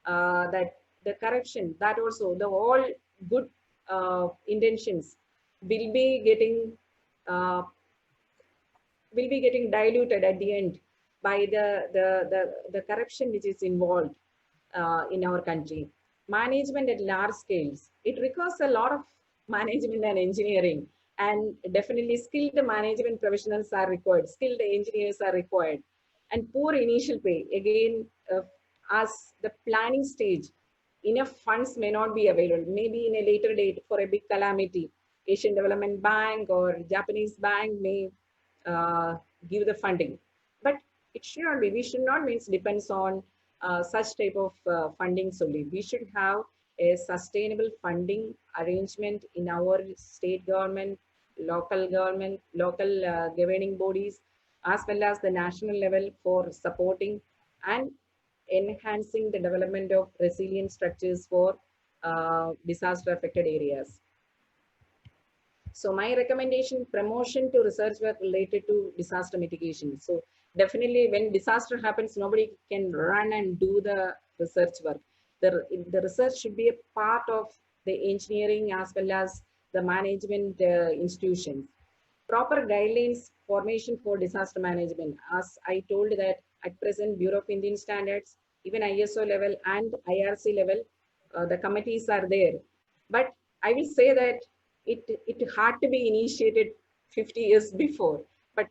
that the corruption, that also the all good intentions will be getting diluted at the end by the corruption which is involved in our country. Management at large scales. It requires a lot of management and engineering, and definitely skilled management professionals are required, skilled engineers are required, and poor initial pay. Again, as the planning stage, enough funds may not be available. Maybe in a later date for a big calamity, Asian Development Bank or Japanese bank may give the funding, but it should not be. We should not means depends on such type of fundings only. We should have a sustainable funding arrangement in our state government, local governing bodies, as well as the national level for supporting and enhancing the development of resilient structures for disaster affected areas. So my recommendation, promotion to research work related to disaster mitigation. So definitely when disaster happens, nobody can run and do the research work. The research should be a part of the engineering as well as the management institutions. Proper guidelines formation for disaster management. As I told that at present, Bureau of Indian Standards, even ISO level and IRC level, the committees are there. But I will say that it had to be initiated 50 years before, but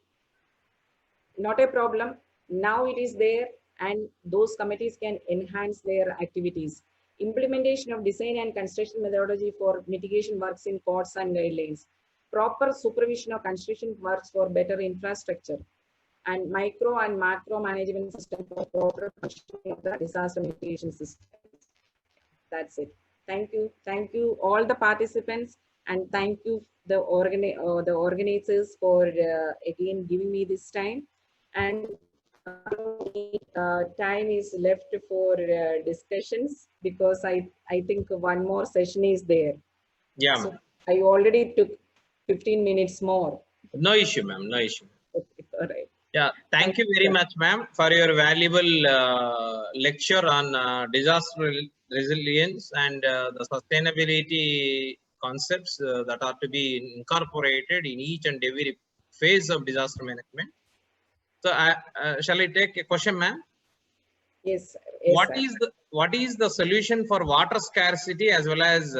not a problem. Now it is there, and those committees can enhance their activities. Implementation of design and construction methodology for mitigation works in codes and guidelines. Proper supervision of construction works for better infrastructure. And micro and macro management system for proper functioning of the disaster mitigation system. That's it. Thank you. Thank you all the participants, and thank you the organizers for again giving me this time. And time is left for discussions, because I think one more session is there. Yeah, so I already took 15 minutes more. no issue, ma'am. No issue. Okay, all right. Yeah, thank you very much, ma'am, for your valuable lecture on disaster resilience and the sustainability concepts that are to be incorporated in each and every phase of disaster management. So, shall I take a question, ma'am? Yes, yes, What is the solution for water scarcity as well as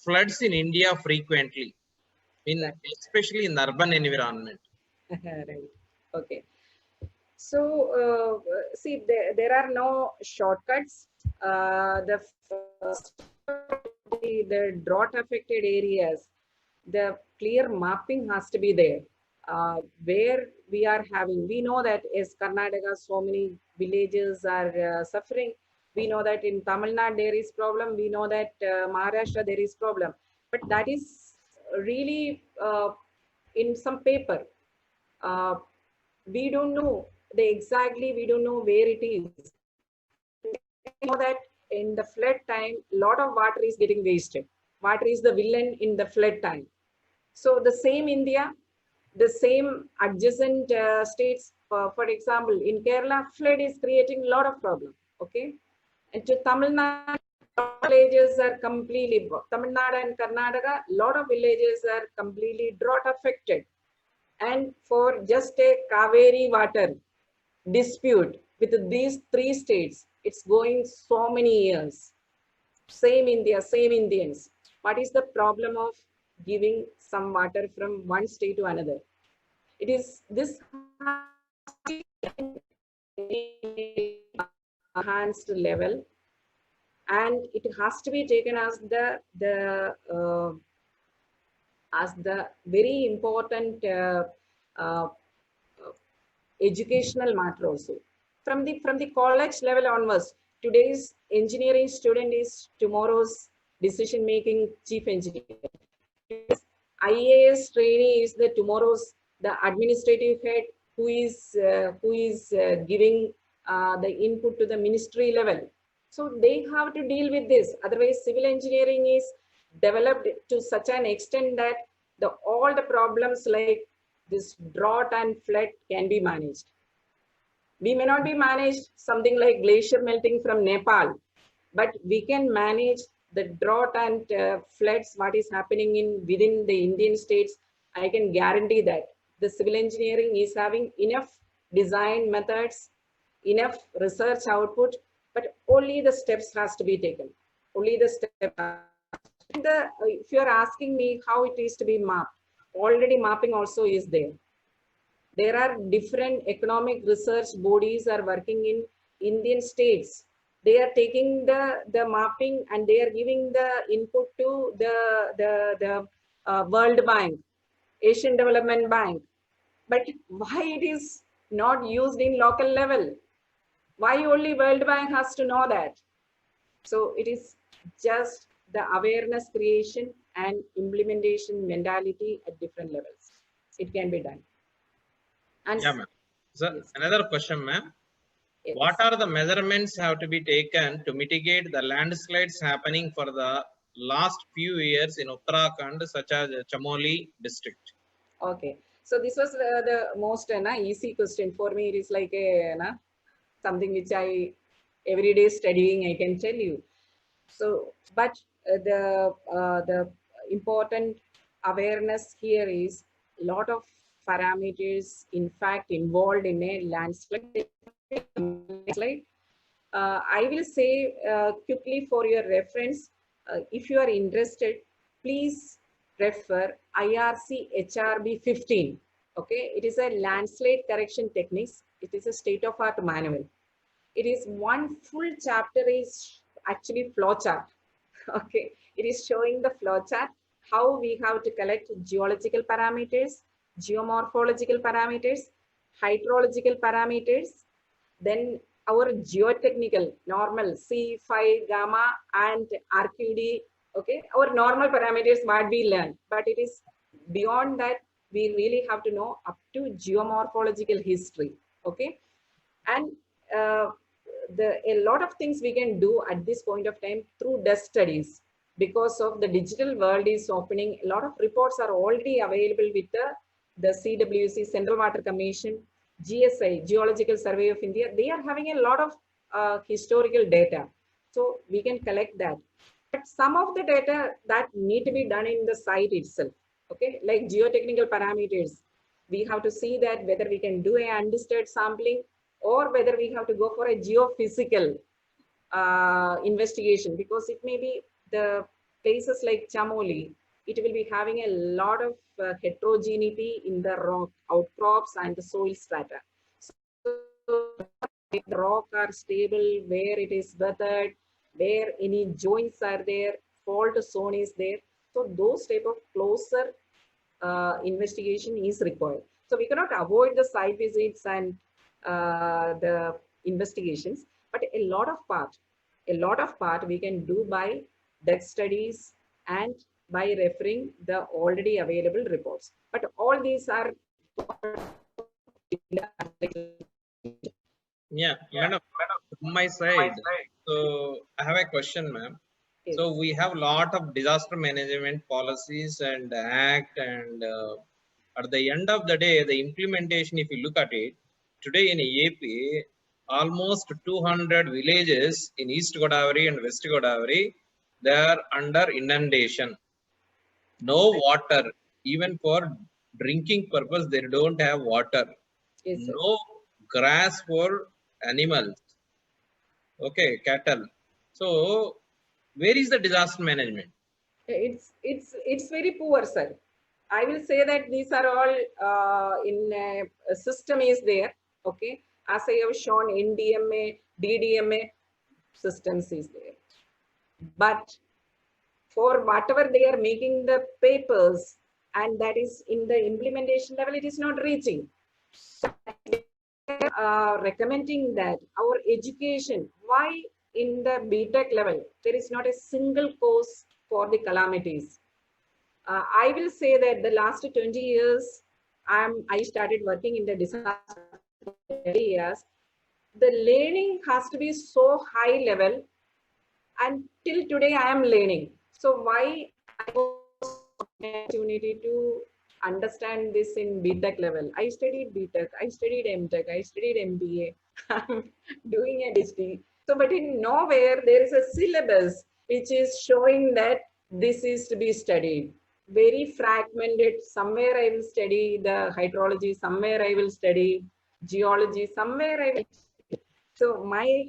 floods in India frequently, especially in the urban environment? right. Okay. So, see, there are no shortcuts. The first, the drought affected areas, the clear mapping has to be there. Where we are having, we know that as Karnataka, so many villages are suffering. We know that in Tamil Nadu there is problem. We know that Maharashtra there is problem. But that is really in some paper. We don't know we don't know where it is. We know that in the flood time, a lot of water is getting wasted. Water is the villain in the flood time. So the same India, the same adjacent states, for example, in Kerala, flood is creating a lot of problem. Okay. And to Tamil Nadu, villages are completely, Tamil Nadu and Karnataka, a lot of villages are completely drought affected. And for just a Kaveri water dispute with these three states, it's going so many years. Same India, same Indians. What is the problem of giving some water from one state to another? It is this enhanced level, and it has to be taken as the very important educational matter also. From the college level onwards, today's engineering student is tomorrow's decision making chief engineer. IAS trainee is the tomorrow's the administrative head who is giving the input to the ministry level. So they have to deal with this. Otherwise, civil engineering is developed to such an extent that all the problems like this drought and flood can be managed. We may not be managed something like glacier melting from Nepal, but we can manage the drought and floods, what is happening within the Indian states. I can guarantee that the civil engineering is having enough design methods, enough research output, but only the steps has to be taken. Only the step. If you are asking me how it is to be mapped, already mapping also is there. There are different economic research bodies are working in Indian states. They are taking the mapping and they are giving the input to the World Bank, Asian Development Bank. But why it is not used in local level? Why only World Bank has to know that? So it is just the awareness creation and implementation mentality at different levels. It can be done. And yeah, ma'am. So yes. Another question, ma'am. Yes. What are the measurements have to be taken to mitigate the landslides happening for the last few years in Uttarakhand, such as Chamoli district? Okay. So this was the most easy question for me. It is like a something which I every day studying, I can tell you. So, but the important awareness here is a lot of parameters, in fact, involved in a landslide. I will say quickly for your reference, if you are interested, please refer IRC HRB 15. Okay, it is a landslide correction techniques. It is a state-of-art manual. It is one full chapter is actually flow chart. Okay, it is showing the flow chart, how we have to collect geological parameters, geomorphological parameters, hydrological parameters, then our geotechnical normal C, phi, gamma, and RQD. Okay, our normal parameters what we learn, but it is beyond that. We really have to know up to geomorphological history. Okay, and uh, a lot of things we can do at this point of time through desk studies, because of the digital world is opening. A lot of reports are already available with the CWC, Central Water Commission, GSI, Geological Survey of India. They are having a lot of historical data, so we can collect that. But some of the data that need to be done in the site itself, okay, like geotechnical parameters, we have to see that whether we can do a undisturbed sampling or whether we have to go for a geophysical investigation, because it may be the places like Chamoli, it will be having a lot of heterogeneity in the rock outcrops and the soil strata. So the rock are stable, where it is weathered, where any joints are there, fault zone is there. So those type of closer investigation is required. So we cannot avoid the site visits and the investigations, but a lot of part we can do by desk studies and by referring the already available reports. But all these are Yeah, madam, from my side. So I have a question, ma'am. yes. So we have a lot of disaster management policies and act, and at the end of the day, the implementation, if you look at it, today in AP, almost 200 villages in East Godavari and West Godavari, they are under inundation. No water, even for drinking purpose, they don't have water. Yes, sir. No grass for animals. Okay, cattle. So where is the disaster management? It's very poor, sir. I will say that these are all in a system is there. Okay, as I have shown, NDMA, DDMA systems is there, but for whatever they are making the papers, and that is in the implementation level, it is not reaching. Recommending that our education, why in the BTech level, there is not a single course for the calamities. I will say that the last 20 years, I started working in the disaster areas. The learning has to be so high level, and till today I am learning. So why I opportunity to understand this in BTech level. I studied BTech, I studied MTech, I studied MBA. I'm doing a PhD. So, but in nowhere there is a syllabus which is showing that this is to be studied. Very fragmented. Somewhere I will study the hydrology, somewhere I will study geology, somewhere I will. So my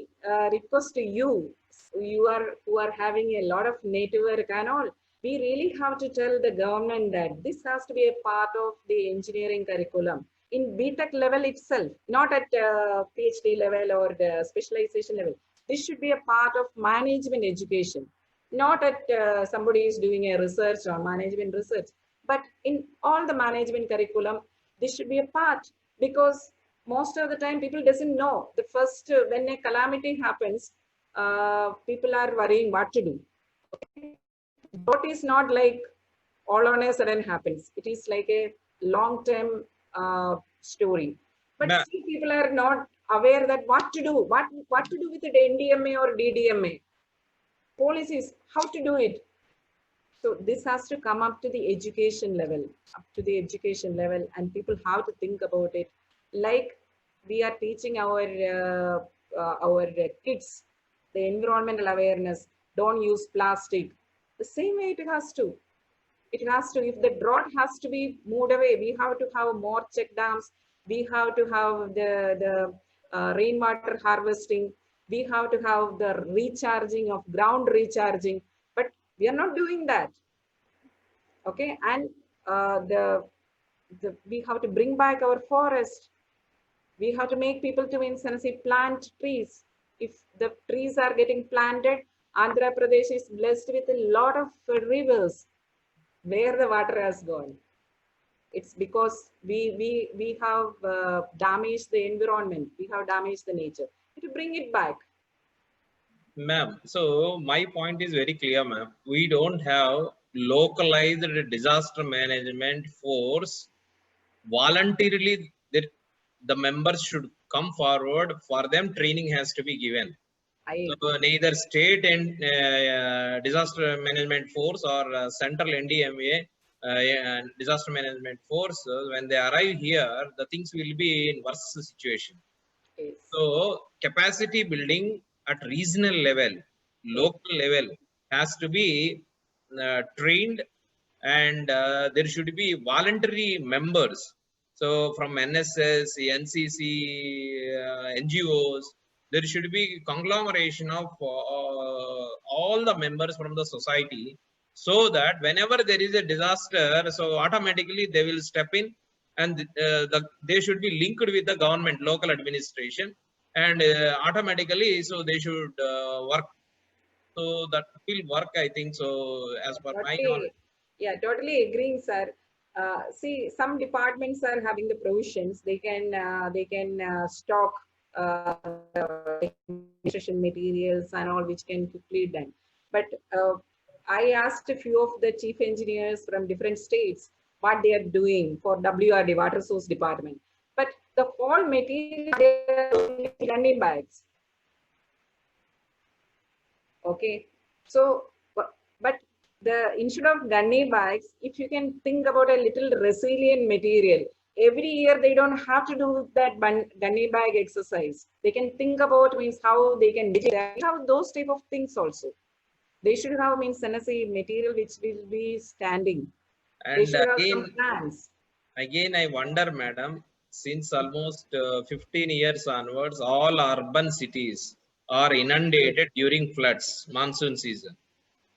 request to you, who are having a lot of native work and all, we really have to tell the government that this has to be a part of the engineering curriculum in BTech level itself, not at PhD level or the specialization level. This should be a part of management education, not at somebody is doing a research or management research, but in all the management curriculum, this should be a part, because most of the time people doesn't know. The first, when a calamity happens, people are worrying what to do. What is not like all on a sudden happens. It is like a long-term story. But Ma- still people are not aware that what to do, what to do with the NDMA or DDMA policies, how to do it. So this has to come up to the education level, and people have to think about it. Like we are teaching our kids the environmental awareness. Don't use plastic. The same way it has to. It has to. If the drought has to be moved away, we have to have more check dams. We have to have the rainwater harvesting. We have to have the recharging of ground recharging. But we are not doing that. Okay, and the we have to bring back our forest. We have to make people to plant trees. If the trees are getting planted, Andhra Pradesh is blessed with a lot of rivers where the water has gone. It's because we have damaged the environment. We have damaged the nature. To bring it back. Ma'am, so my point is very clear, ma'am. We don't have localized disaster management force. Voluntarily, the members should come forward. For them, training has to be given. So neither state and disaster management force or central NDMA disaster management force, when they arrive here, the things will be in worse situation. Yes. So capacity building at regional level, local level has to be trained, and there should be voluntary members. So from NSS, NCC, NGOs, there should be conglomeration of all the members from the society, so that whenever there is a disaster, so automatically they will step in, and they should be linked with the government, local administration, and automatically, so they should work. So that will work, I think so, as per my knowledge. Yeah, totally agreeing, sir. See, some departments are having the provisions. They can stock nutrition materials and all, which can quickly done. But I asked a few of the chief engineers from different states what they are doing for WRD, Water Source Department. But the whole material they are doing in gunny bags. Okay, so but instead of gunny bags, if you can think about a little resilient material, every year they don't have to do that gunny bag exercise. They can think about how they can have those type of things also. They should have material which will be standing. And they should have some plans. Again, I wonder, madam, since almost 15 years onwards, all urban cities are inundated during floods, monsoon season.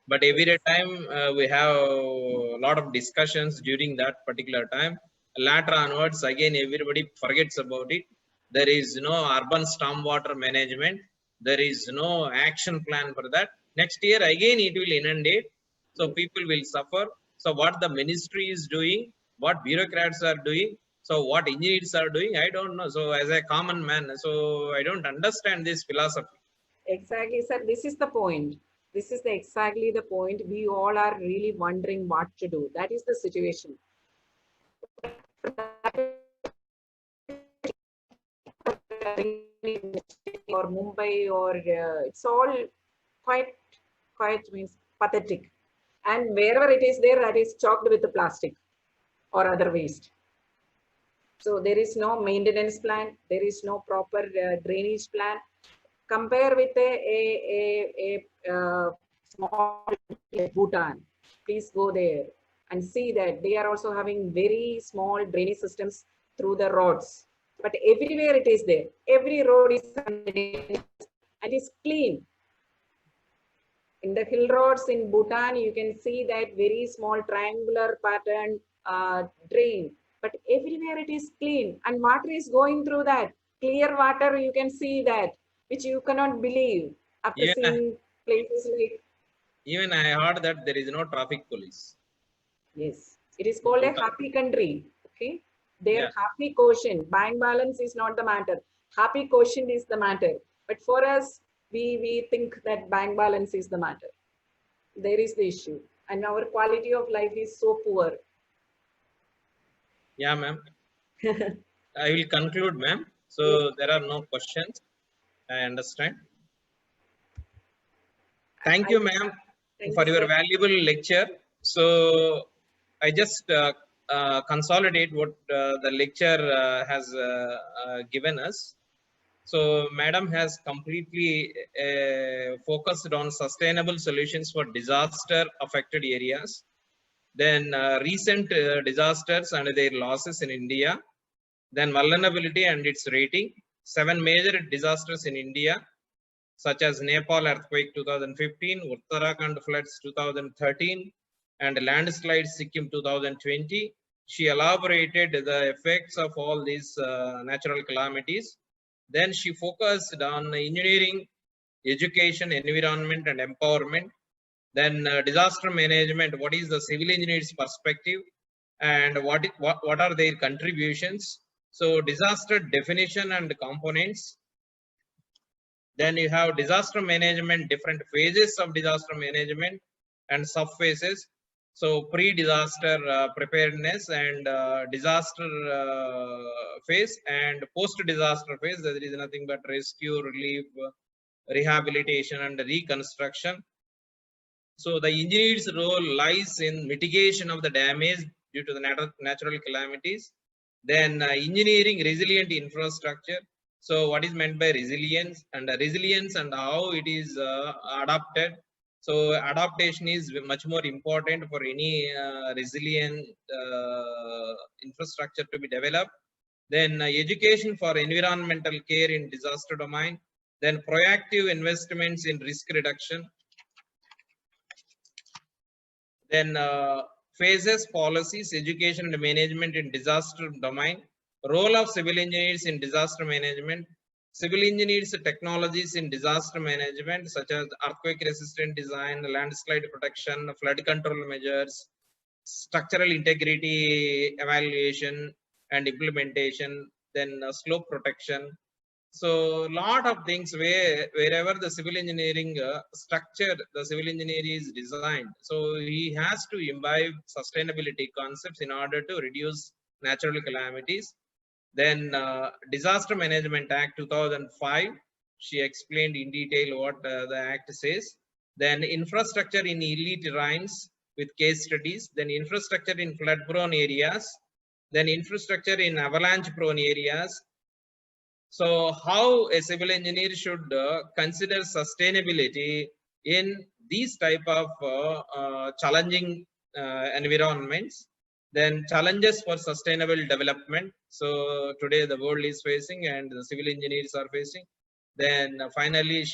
But every time we have a lot of discussions during that particular time. Later onwards, again, everybody forgets about it. There is no urban stormwater management. There is no action plan for that. Next year, again, it will inundate. So people will suffer. So what the ministry is doing, what bureaucrats are doing, so what engineers are doing, I don't know. So as a common man, so I don't understand this philosophy. Exactly, sir. This is the point. This is exactly the point. We all are really wondering what to do. That is the situation. Or Mumbai, or it's all quite means pathetic. And wherever it is there, that is choked with the plastic or other waste. So there is no maintenance plan. There is no proper drainage plan. Compare with a small Bhutan. Please go there and see that they are also having very small drainage systems through the roads. But everywhere it is there. Every road is and is clean. In the hill roads in Bhutan, you can see that very small triangular pattern drain. But everywhere it is clean and water is going through that. Clear water, you can see that, which you cannot believe after seeing places like. Even I heard that there is no traffic police. Yes, it is called a happy country. Okay, their happy quotient, bank balance is not the matter. Happy quotient is the matter. But for us, we think that bank balance is the matter. There is the issue, and our quality of life is so poor. Yeah, ma'am. I will conclude, ma'am. So there are no questions. I understand. Thank you, ma'am, for your valuable lecture. So I just consolidate what the lecture has given us. So madam has completely focused on sustainable solutions for disaster affected areas, then recent disasters and their losses in India, then vulnerability and its rating, 7 major disasters in India such as Nepal earthquake 2015, Uttarakhand floods 2013, and landslide Sikkim 2020. She elaborated the effects of all these natural calamities. Then she focused on engineering, education, environment, and empowerment. Then disaster management, what is the civil engineer's perspective and what are their contributions. So disaster definition and components. Then you have disaster management, different phases of disaster management and sub phases. So pre-disaster preparedness and disaster phase and post-disaster phase. There is nothing but rescue, relief, rehabilitation and reconstruction. So the engineer's role lies in mitigation of the damage due to the natural calamities. Then engineering resilient infrastructure. So what is meant by resilience and how it is adapted. So adaptation is much more important for any resilient infrastructure to be developed. Then education for environmental care in disaster domain. Then proactive investments in risk reduction. Then phases, policies, education and management in disaster domain, role of civil engineers in disaster management, civil engineers technologies in disaster management such as earthquake resistant design, landslide protection, flood control measures, structural integrity evaluation and implementation, then slope protection. So lot of things wherever the civil engineering structure, the civil engineer is designed. So he has to imbibe sustainability concepts in order to reduce natural calamities. Then Disaster Management Act 2005, she explained in detail what the act says. Then infrastructure in hilly terrains with case studies. Then infrastructure in flood prone areas. Then infrastructure in avalanche prone areas. So how a civil engineer should consider sustainability in these type of challenging environments. Then challenges for sustainable development. So today the world is facing and the civil engineers are facing. Then finally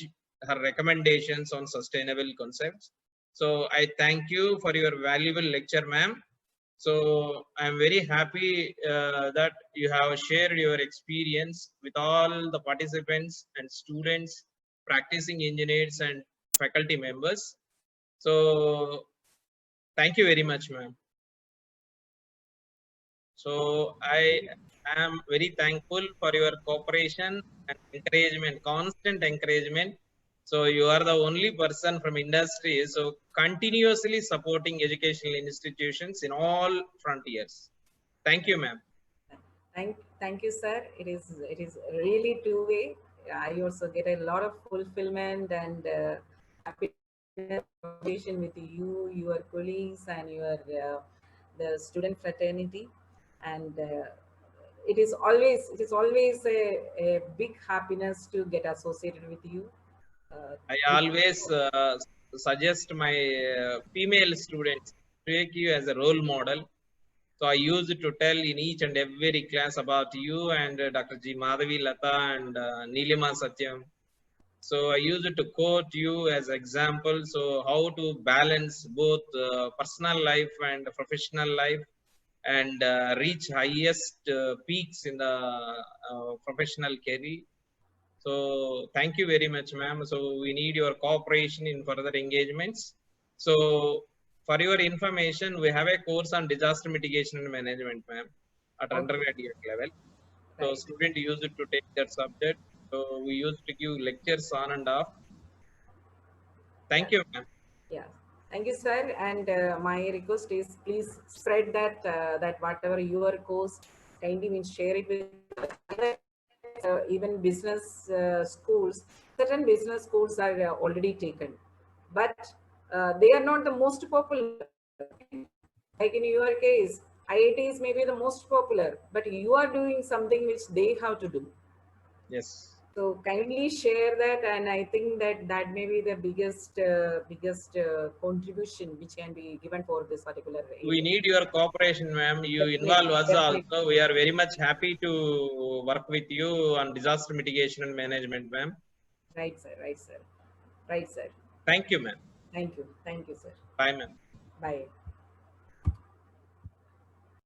her recommendations on sustainable concepts. So I thank you for your valuable lecture, ma'am. So I'm very happy that you have shared your experience with all the participants and students, practicing engineers and faculty members. So thank you very much, ma'am. So I am very thankful for your cooperation and encouragement, constant encouragement. So you are the only person from industry, so continuously supporting educational institutions in all frontiers. Thank you, ma'am. Thank you, sir. It is really two-way. I also get a lot of fulfillment and happiness with you, your colleagues, and your the student fraternity. And it is always a big happiness to get associated with you. I always suggest my female students to take you as a role model. So I used to tell in each and every class about you and Dr. G. Madhavi Lata and Nilima Satyam. So I used to quote you as example. So how to balance both personal life and professional life and reach highest peaks in the professional career. So thank you very much, ma'am. So we need your cooperation in further engagements. So for your information, we have a course on disaster mitigation and management, ma'am, at undergraduate level. So Right. student used to take that subject. So we used to give lectures on and off. Thank Yeah. you, ma'am. Yeah, thank you, sir. And my request is please spread that whatever your course, kindly means share it with even business schools. Certain business schools are already taken, but they are not the most popular. Like in your case, IITs may be the most popular, but you are doing something which they have to do. Yes. So kindly share that, and I think that that may be the biggest contribution which can be given for this particular area. We need your cooperation, ma'am. You Definitely, involve us definitely. also. We are very much happy to work with you on disaster mitigation and management, ma'am. Right, sir. Right, sir. Right, sir. Thank you, ma'am. Thank you. Thank you, sir. Bye, ma'am. Bye.